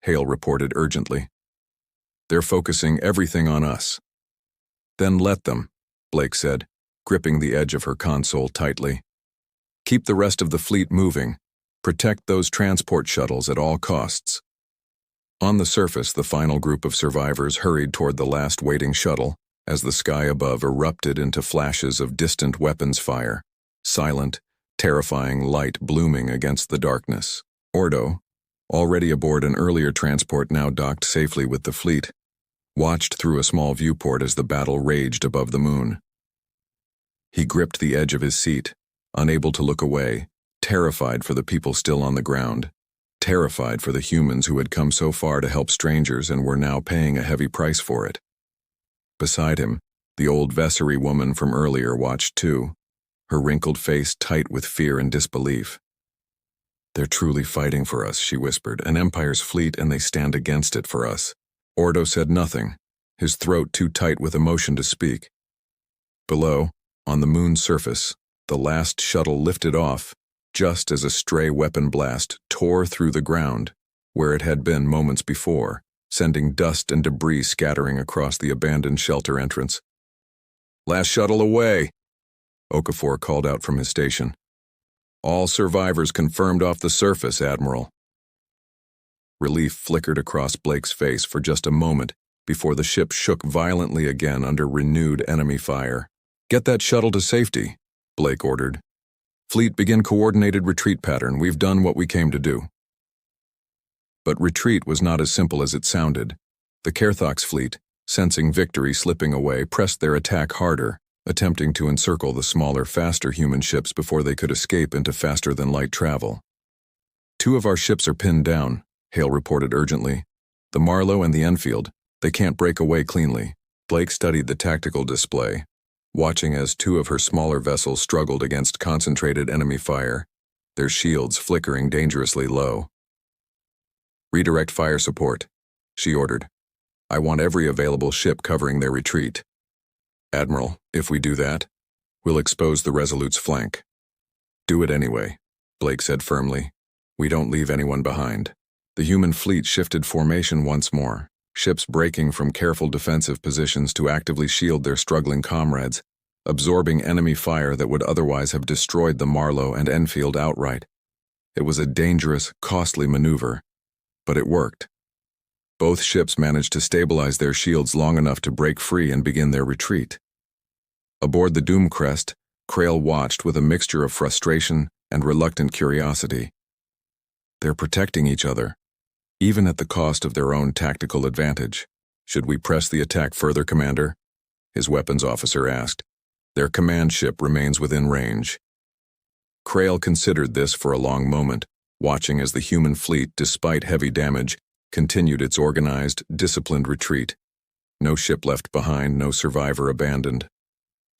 Hale reported urgently. They're focusing everything on us. Then let them, Blake said, gripping the edge of her console tightly. Keep the rest of the fleet moving. Protect those transport shuttles at all costs. On the surface, the final group of survivors hurried toward the last waiting shuttle as the sky above erupted into flashes of distant weapons fire, silent, terrifying light blooming against the darkness. Ordo, already aboard an earlier transport now docked safely with the fleet, watched through a small viewport as the battle raged above the moon. He gripped the edge of his seat, unable to look away, terrified for the people still on the ground, terrified for the humans who had come so far to help strangers and were now paying a heavy price for it. Beside him, the old Vessery woman from earlier watched too, her wrinkled face tight with fear and disbelief. They're truly fighting for us, she whispered, an Empire's fleet, and they stand against it for us. Ordo said nothing, his throat too tight with emotion to speak. Below, on the moon's surface, the last shuttle lifted off, just as a stray weapon blast tore through the ground, where it had been moments before, sending dust and debris scattering across the abandoned shelter entrance. Last shuttle away, Okafor called out from his station. All survivors confirmed off the surface, Admiral. Relief flickered across Blake's face for just a moment before the ship shook violently again under renewed enemy fire. Get that shuttle to safety, Blake ordered. Fleet, begin coordinated retreat pattern. We've done what we came to do. But retreat was not as simple as it sounded. The Kerthok's fleet, sensing victory slipping away, pressed their attack harder, attempting to encircle the smaller, faster human ships before they could escape into faster-than-light travel. 2 of our ships are pinned down, Hale reported urgently. The Marlow and the Enfield. They can't break away cleanly. Blake studied the tactical display, watching as 2 of her smaller vessels struggled against concentrated enemy fire, their shields flickering dangerously low. Redirect fire support, she ordered. I want every available ship covering their retreat. Admiral, if we do that, we'll expose the Resolute's flank. Do it anyway, Blake said firmly. We don't leave anyone behind. The human fleet shifted formation once more, ships breaking from careful defensive positions to actively shield their struggling comrades, absorbing enemy fire that would otherwise have destroyed the Marlow and Enfield outright. It was a dangerous, costly maneuver, but it worked. Both ships managed to stabilize their shields long enough to break free and begin their retreat. Aboard the Doomcrest, Krail watched with a mixture of frustration and reluctant curiosity. They're protecting each other, even at the cost of their own tactical advantage. Should we press the attack further, Commander? His weapons officer asked. Their command ship remains within range. Krail considered this for a long moment, watching as the human fleet, despite heavy damage, continued its organized, disciplined retreat. No ship left behind, no survivor abandoned.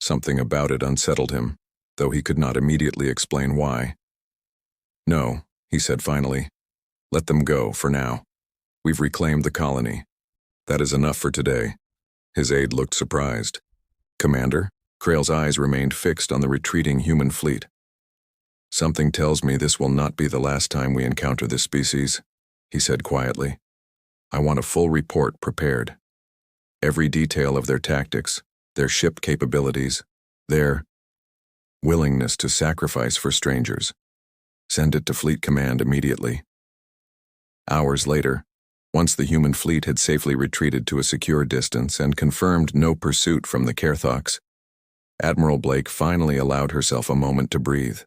Something about it unsettled him, though he could not immediately explain why. No, he said finally. Let them go, for now. We've reclaimed the colony. That is enough for today. His aide looked surprised. Commander? Krail's eyes remained fixed on the retreating human fleet. Something tells me this will not be the last time we encounter this species, he said quietly. I want a full report prepared. Every detail of their tactics, their ship capabilities, their willingness to sacrifice for strangers. Send it to Fleet Command immediately. Hours later, once the human fleet had safely retreated to a secure distance and confirmed no pursuit from the Kerthoks, Admiral Blake finally allowed herself a moment to breathe.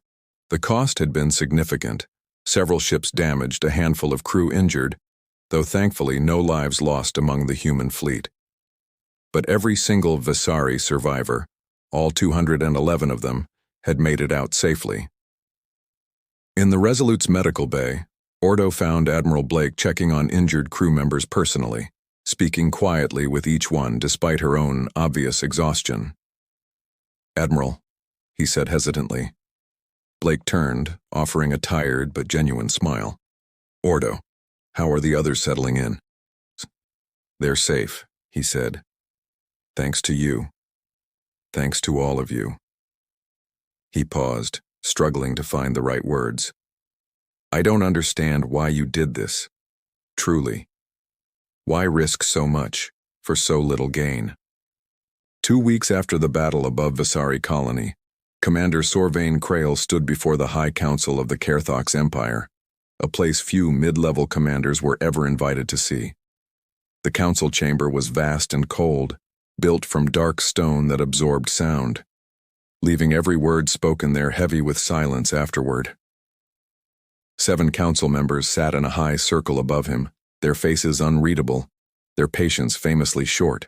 The cost had been significant. Several ships damaged, a handful of crew injured, though thankfully no lives lost among the human fleet. But every single Vesari survivor, all 211 of them, had made it out safely. In the Resolute's medical bay, Ordo found Admiral Blake checking on injured crew members personally, speaking quietly with each one despite her own obvious exhaustion. Admiral, he said hesitantly, Blake turned, offering a tired but genuine smile. Ordo, how are the others settling in? They're safe, he said. Thanks to you. Thanks to all of you. He paused, struggling to find the right words. I don't understand why you did this. Truly. Why risk so much for so little gain? 2 weeks after the battle above Visari Colony, Commander Sorvain Krail stood before the High Council of the Kerthox Empire, a place few mid-level commanders were ever invited to see. The council chamber was vast and cold, built from dark stone that absorbed sound, leaving every word spoken there heavy with silence afterward. 7 council members sat in a high circle above him, their faces unreadable, their patience famously short.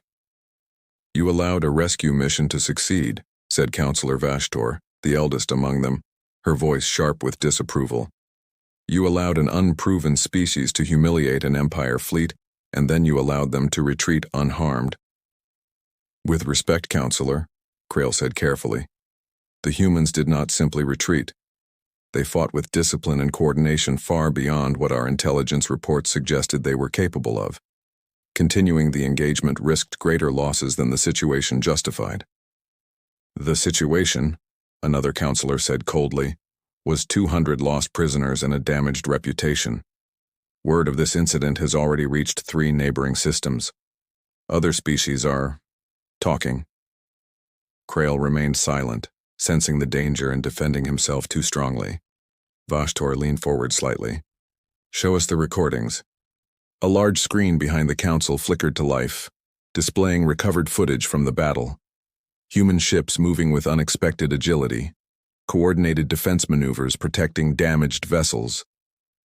You allowed a rescue mission to succeed, said Councillor Vashtor, the eldest among them, her voice sharp with disapproval. You allowed an unproven species to humiliate an Empire fleet, and then you allowed them to retreat unharmed. With respect, Councillor, Krail said carefully, the humans did not simply retreat. They fought with discipline and coordination far beyond what our intelligence reports suggested they were capable of. Continuing the engagement risked greater losses than the situation justified. The situation, another councillor said coldly, was 200 lost prisoners and a damaged reputation. Word of this incident has already reached 3 neighboring systems. Other species are talking. Krail remained silent, sensing the danger and defending himself too strongly. Vashtor leaned forward slightly. Show us the recordings. A large screen behind the council flickered to life, displaying recovered footage from the battle. Human ships moving with unexpected agility, coordinated defense maneuvers protecting damaged vessels,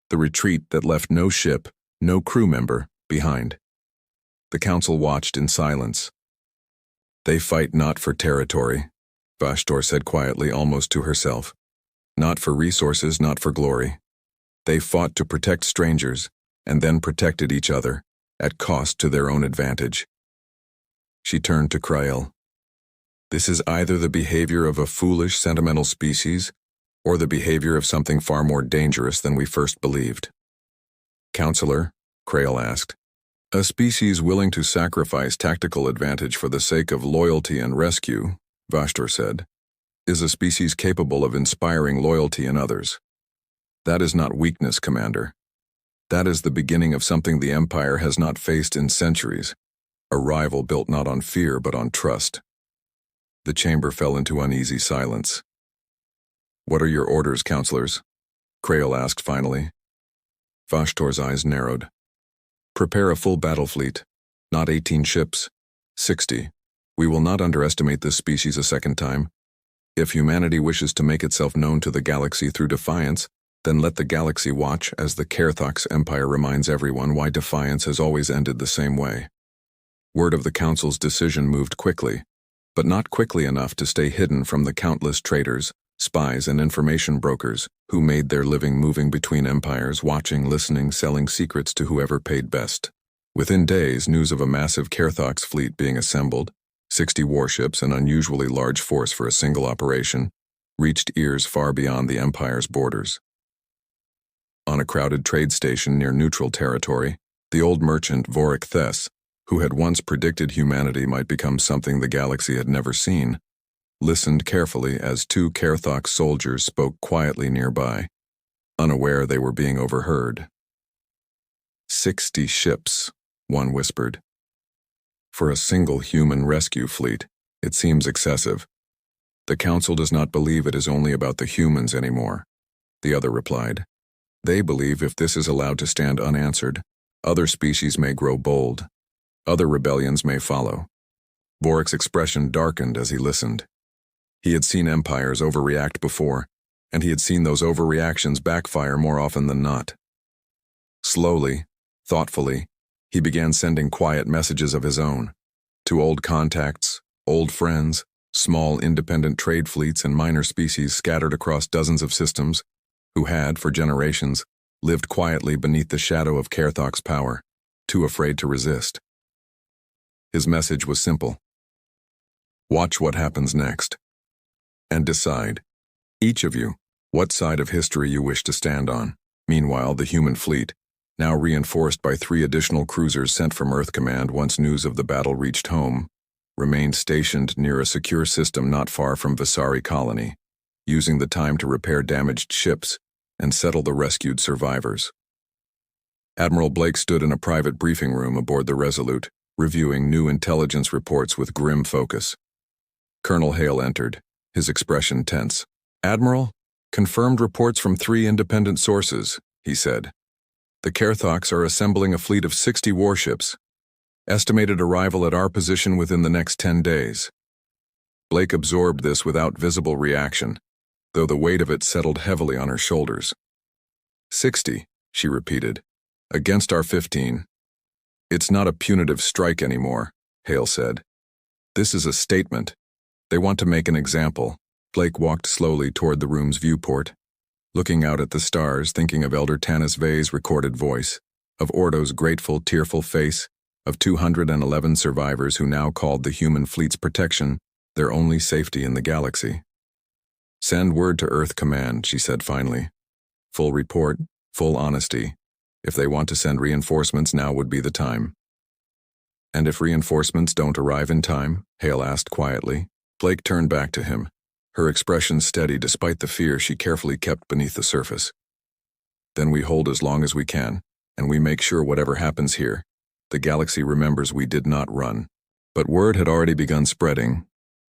the retreat that left no ship, no crew member, behind. The council watched in silence. They fight not for territory, Vashtor said quietly, almost to herself. Not for resources, not for glory. They fought to protect strangers, and then protected each other, at cost to their own advantage. She turned to Krail. This is either the behavior of a foolish, sentimental species, or the behavior of something far more dangerous than we first believed. Counselor, Krail asked, a species willing to sacrifice tactical advantage for the sake of loyalty and rescue, Vashtor said, is a species capable of inspiring loyalty in others. That is not weakness, Commander. That is the beginning of something the Empire has not faced in centuries, a rival built not on fear but on trust. The chamber fell into uneasy silence. What are your orders, counselors? Krail asked finally. Vashtor's eyes narrowed. Prepare a full battle fleet, not 18 ships, 60. We will not underestimate this species a second time. If humanity wishes to make itself known to the galaxy through defiance, then let the galaxy watch as the Kerthox Empire reminds everyone why defiance has always ended the same way. Word of the Council's decision moved quickly, but not quickly enough to stay hidden from the countless traitors, spies, and information brokers who made their living moving between empires, watching, listening, selling secrets to whoever paid best. Within days, news of a massive Kerthox fleet being assembled, 60 warships, an unusually large force for a single operation, reached ears far beyond the Empire's borders. On a crowded trade station near neutral territory, the old merchant Vorik Thess, who had once predicted humanity might become something the galaxy had never seen, listened carefully as 2 Kerthox soldiers spoke quietly nearby, unaware they were being overheard. 60 ships, one whispered. For a single human rescue fleet, it seems excessive. The Council does not believe it is only about the humans anymore, the other replied. They believe if this is allowed to stand unanswered, other species may grow bold. Other rebellions may follow. Vorik's expression darkened as he listened. He had seen empires overreact before, and he had seen those overreactions backfire more often than not. Slowly, thoughtfully, he began sending quiet messages of his own, to old contacts, old friends, small independent trade fleets and minor species scattered across dozens of systems, who had, for generations, lived quietly beneath the shadow of Kerthox's power, too afraid to resist. His message was simple. Watch what happens next. And decide, each of you, What side of history you wish to stand on. Meanwhile, the human fleet, now reinforced by 3 additional cruisers sent from Earth Command once news of the battle reached home, remained stationed near a secure system not far from Visari Colony, using the time to repair damaged ships and settle the rescued survivors. Admiral Blake stood in a private briefing room aboard the Resolute, reviewing new intelligence reports with grim focus. Colonel Hale entered, his expression tense. "Admiral, confirmed reports from 3 independent sources," he said. "The Kerthoks are assembling a fleet of 60 warships. Estimated arrival at our position within the next 10 days. Blake absorbed this without visible reaction, though the weight of it settled heavily on her shoulders. 60, she repeated, against our 15. "It's not a punitive strike anymore," Hale said. "This is a statement. They want to make an example." Blake walked slowly toward the room's viewport, looking out at the stars, thinking of Elder Tanis Vey's recorded voice, of Ordo's grateful, tearful face, of 211 survivors who now called the human fleet's protection their only safety in the galaxy. "Send word to Earth Command," she said finally. "Full report, full honesty. If they want to send reinforcements, now would be the time." "And if reinforcements don't arrive in time?" Hale asked quietly. Blake turned back to him, her expression steady despite the fear she carefully kept beneath the surface. "Then we hold as long as we can, and we make sure whatever happens here, the galaxy remembers we did not run." But word had already begun spreading,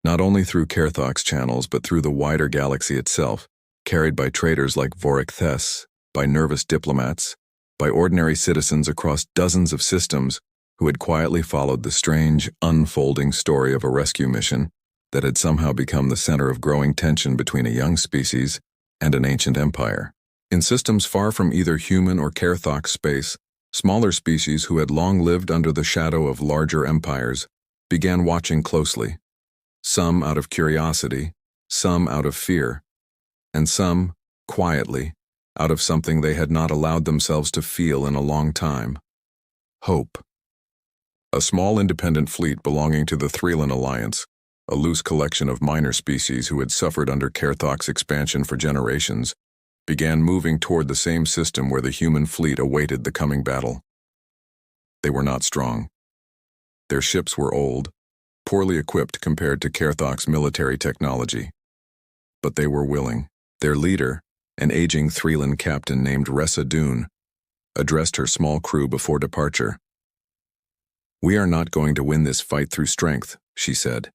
not only through Kerthok's channels but through the wider galaxy itself, carried by traitors like Vorik Thess, by nervous diplomats, by ordinary citizens across dozens of systems who had quietly followed the strange, unfolding story of a rescue mission that had somehow become the center of growing tension between a young species and an ancient empire. In systems far from either human or Kerthok space, smaller species who had long lived under the shadow of larger empires began watching closely, some out of curiosity, some out of fear, and some, quietly, out of something they had not allowed themselves to feel in a long time: hope. A small independent fleet belonging to the Threlin Alliance, a loose collection of minor species who had suffered under Kerthok's expansion for generations, began moving toward the same system where the human fleet awaited the coming battle. They were not strong. Their ships were old, poorly equipped compared to Kerthok's military technology. But they were willing. Their leader, an aging Threlin captain named Ressa Dune, addressed her small crew before departure. "We are not going to win this fight through strength," she said.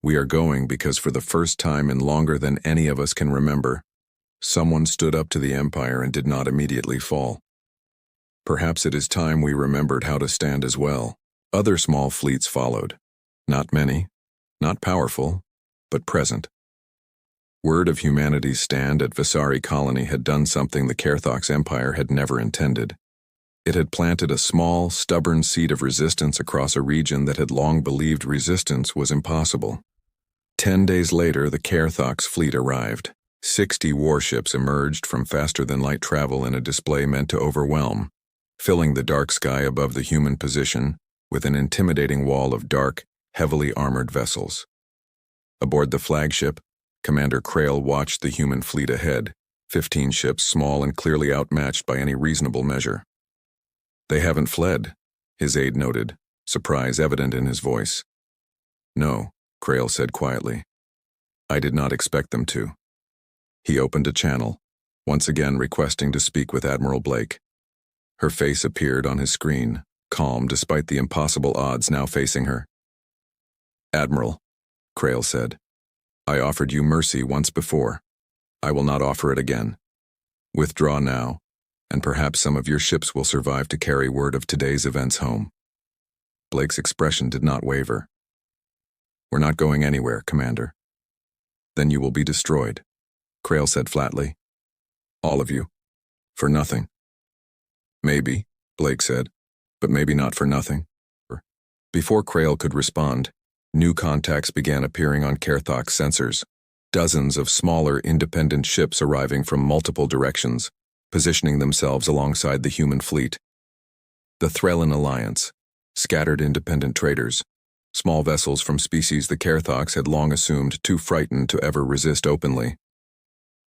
"We are going because for the first time in longer than any of us can remember, someone stood up to the Empire and did not immediately fall. Perhaps it is time we remembered how to stand as well." Other small fleets followed. Not many, not powerful, but present. Word of humanity's stand at Visari Colony had done something the Kerthok's empire had never intended. It had planted a small, stubborn seed of resistance across a region that had long believed resistance was impossible. 10 days later, the Kerthok's fleet arrived. 60 warships emerged from faster-than-light travel in a display meant to overwhelm, filling the dark sky above the human position with an intimidating wall of dark, heavily armored vessels. Aboard the flagship, Commander Krail watched the human fleet ahead, 15 ships small and clearly outmatched by any reasonable measure. "They haven't fled," his aide noted, surprise evident in his voice. "No," Krail said quietly. "I did not expect them to." He opened a channel, once again requesting to speak with Admiral Blake. Her face appeared on his screen, calm despite the impossible odds now facing her. "Admiral," Krail said, "I offered you mercy once before. I will not offer it again. Withdraw now, and perhaps some of your ships will survive to carry word of today's events home." Blake's expression did not waver. "We're not going anywhere, Commander." "Then you will be destroyed," Krail said flatly. "All of you. For nothing." "Maybe," Blake said, "but maybe not for nothing." Before Krail could respond, new contacts began appearing on Kerthok's sensors, dozens of smaller independent ships arriving from multiple directions, positioning themselves alongside the human fleet. The Threlin Alliance, scattered independent traders, small vessels from species the Kerthoks had long assumed too frightened to ever resist openly.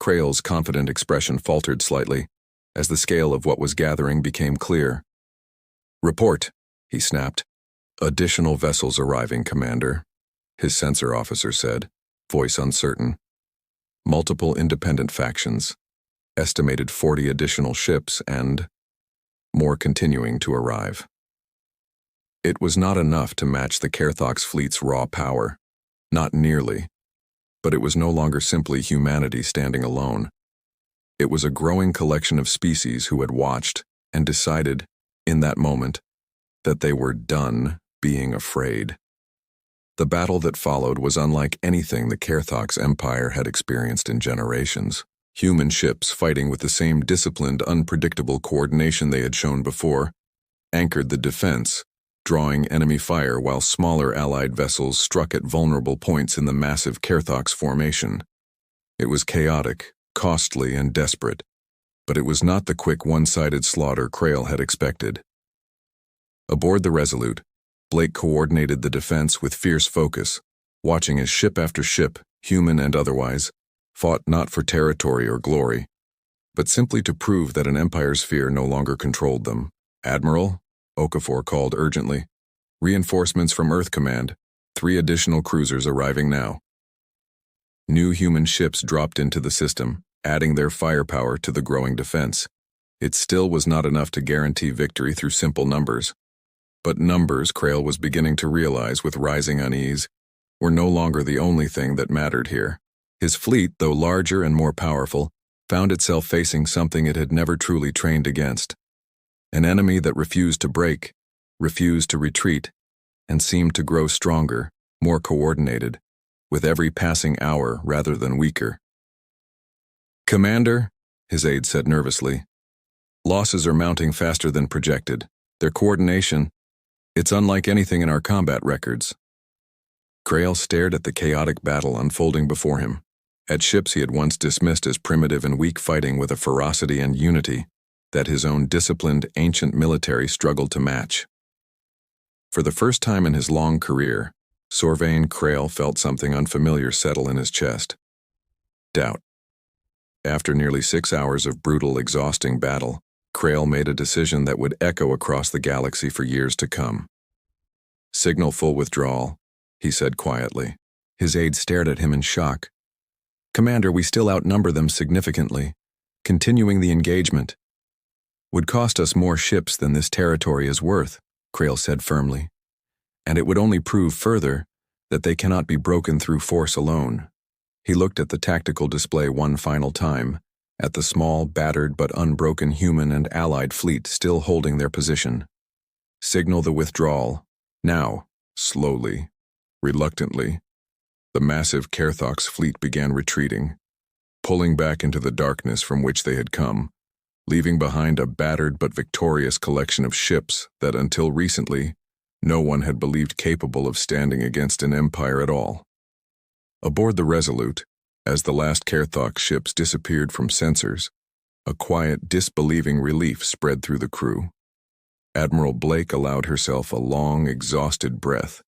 Krail's confident expression faltered slightly, as the scale of what was gathering became clear. "Report," he snapped. "Additional vessels arriving, Commander," his sensor officer said, voice uncertain. "Multiple independent factions, estimated 40 additional ships, and more continuing to arrive." It was not enough to match the Kerthok's fleet's raw power, not nearly, but it was no longer simply humanity standing alone. It was a growing collection of species who had watched and decided, in that moment, that they were done being afraid. The battle that followed was unlike anything the Kerthok's empire had experienced in generations. Human ships fighting with the same disciplined, unpredictable coordination they had shown before, anchored the defense, drawing enemy fire while smaller allied vessels struck at vulnerable points in the massive Kerthok's formation. It was chaotic, costly, and desperate, but it was not the quick one-sided slaughter Krail had expected. Aboard the Resolute, Blake coordinated the defense with fierce focus, watching as ship after ship, human and otherwise, fought not for territory or glory, but simply to prove that an empire's fear no longer controlled them. "Admiral," Okafor called urgently. "Reinforcements from Earth Command. 3 additional cruisers arriving now." New human ships dropped into the system, adding their firepower to the growing defense. It still was not enough to guarantee victory through simple numbers. But numbers, Krail was beginning to realize with rising unease, were no longer the only thing that mattered here. His fleet, though larger and more powerful, found itself facing something it had never truly trained against. An enemy that refused to break, refused to retreat, and seemed to grow stronger, more coordinated, with every passing hour rather than weaker. "Commander," his aide said nervously, "losses are mounting faster than projected. Their coordination, it's unlike anything in our combat records." Krail stared at the chaotic battle unfolding before him, at ships he had once dismissed as primitive and weak fighting with a ferocity and unity that his own disciplined, ancient military struggled to match. For the first time in his long career, Sorvain Krail felt something unfamiliar settle in his chest. Doubt. After nearly 6 hours of brutal, exhausting battle, Krail made a decision that would echo across the galaxy for years to come. "Signal full withdrawal," he said quietly. His aide stared at him in shock. "Commander, we still outnumber them significantly. Continuing the engagement would cost us more ships than this territory is worth," Krail said firmly. "And it would only prove further that they cannot be broken through force alone." He looked at the tactical display one final time, at the small, battered but unbroken human and allied fleet still holding their position. "Signal the withdrawal. Now," slowly, reluctantly, the massive Kerthok's fleet began retreating, pulling back into the darkness from which they had come, leaving behind a battered but victorious collection of ships that until recently no one had believed capable of standing against an empire at all. Aboard the Resolute, as the last Kerthok ships disappeared from sensors, a quiet, disbelieving relief spread through the crew. Admiral Blake allowed herself a long, exhausted breath,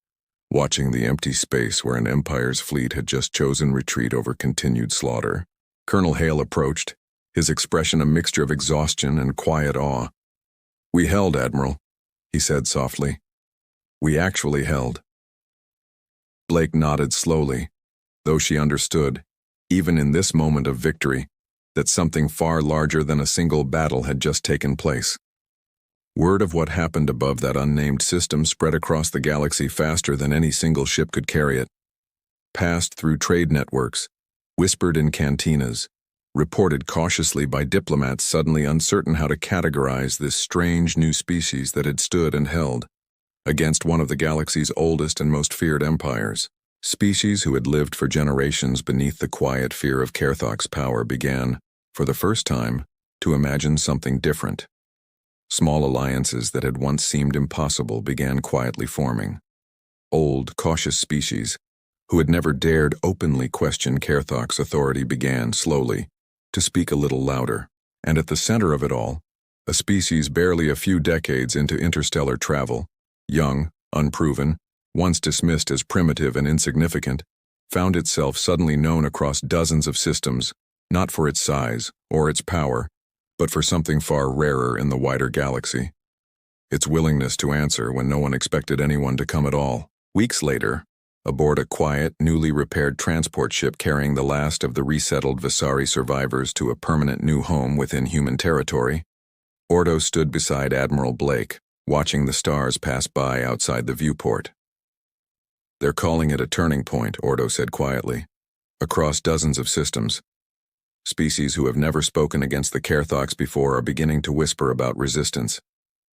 watching the empty space where an empire's fleet had just chosen retreat over continued slaughter. Colonel Hale approached, his expression a mixture of exhaustion and quiet awe. "We held, Admiral," he said softly. "We actually held." Blake nodded slowly, though she understood, even in this moment of victory, that something far larger than a single battle had just taken place. Word of what happened above that unnamed system spread across the galaxy faster than any single ship could carry it. Passed through trade networks, whispered in cantinas, reported cautiously by diplomats suddenly uncertain how to categorize this strange new species that had stood and held against one of the galaxy's oldest and most feared empires. Species who had lived for generations beneath the quiet fear of Kerthok's power began, for the first time, to imagine something different. Small alliances that had once seemed impossible began quietly forming. Old, cautious species, who had never dared openly question Kerthok's authority, began, slowly, to speak a little louder. And at the center of it all, a species barely a few decades into interstellar travel, young, unproven, once dismissed as primitive and insignificant, found itself suddenly known across dozens of systems, not for its size or its power, but for something far rarer in the wider galaxy. Its willingness to answer when no one expected anyone to come at all. Weeks later, aboard a quiet, newly repaired transport ship carrying the last of the resettled Visari survivors to a permanent new home within human territory, Ordo stood beside Admiral Blake, watching the stars pass by outside the viewport. "They're calling it a turning point," Ordo said quietly. "Across dozens of systems. Species who have never spoken against the Kerthox before are beginning to whisper about resistance,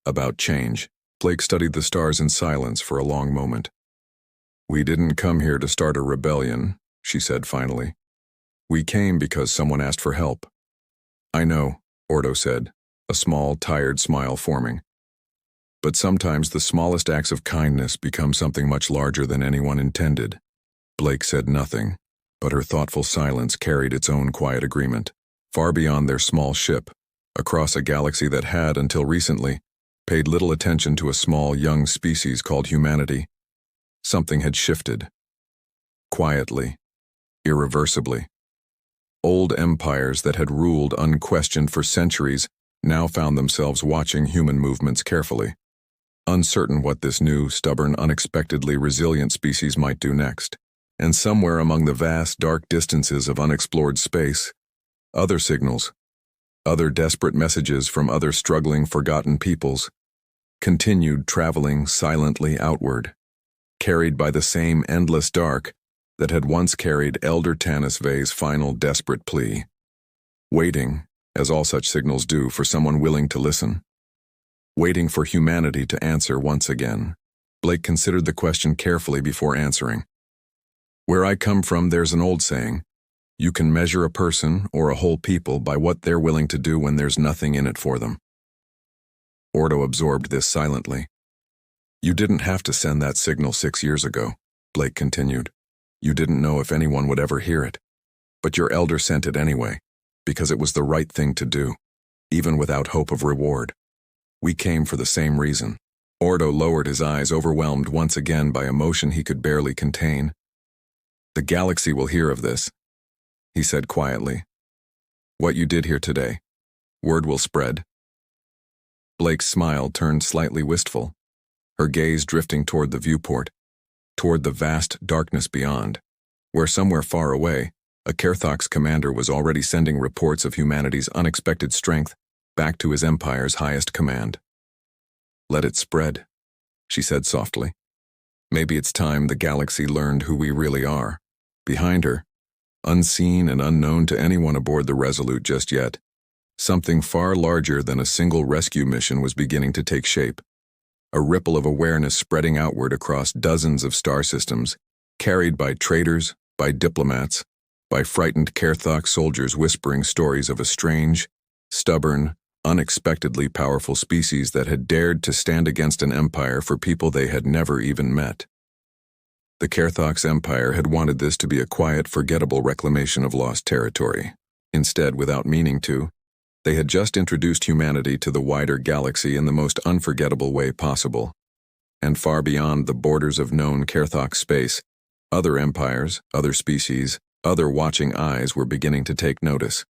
about change." Blake studied the stars in silence for a long moment. "We didn't come here to start a rebellion," she said finally. "We came because someone asked for help." "I know," Ordo said, a small, tired smile forming. "But sometimes the smallest acts of kindness become something much larger than anyone intended." Blake said nothing, but her thoughtful silence carried its own quiet agreement. Far beyond their small ship, across a galaxy that had, until recently, paid little attention to a small, young species called humanity, something had shifted. Quietly, irreversibly. Old empires that had ruled unquestioned for centuries now found themselves watching human movements carefully, uncertain what this new, stubborn, unexpectedly resilient species might do next. And somewhere among the vast, dark distances of unexplored space, other signals, other desperate messages from other struggling, forgotten peoples, continued traveling silently outward, carried by the same endless dark that had once carried Elder Tanis Vey's final desperate plea, waiting, as all such signals do, for someone willing to listen, waiting for humanity to answer once again. Blake considered the question carefully before answering. "Where I come from, there's an old saying, you can measure a person or a whole people by what they're willing to do when there's nothing in it for them." Ordo absorbed this silently. "You didn't have to send that signal 6 years ago," Blake continued. "You didn't know if anyone would ever hear it. But your elder sent it anyway, because it was the right thing to do, even without hope of reward. We came for the same reason." Ordo lowered his eyes, overwhelmed once again by emotion he could barely contain. "The galaxy will hear of this," he said quietly. "What you did here today. Word will spread." Blake's smile turned slightly wistful, her gaze drifting toward the viewport, toward the vast darkness beyond, where somewhere far away, a Kerthox commander was already sending reports of humanity's unexpected strength back to his empire's highest command. "Let it spread," she said softly. "Maybe it's time the galaxy learned who we really are." Behind her, unseen and unknown to anyone aboard the Resolute just yet, something far larger than a single rescue mission was beginning to take shape. A ripple of awareness spreading outward across dozens of star systems, carried by traders, by diplomats, by frightened Kerthox soldiers whispering stories of a strange, stubborn, unexpectedly powerful species that had dared to stand against an empire for people they had never even met. The Kerthox Empire had wanted this to be a quiet, forgettable reclamation of lost territory. Instead, without meaning to, they had just introduced humanity to the wider galaxy in the most unforgettable way possible. And far beyond the borders of known Kerthox space, other empires, other species, other watching eyes were beginning to take notice.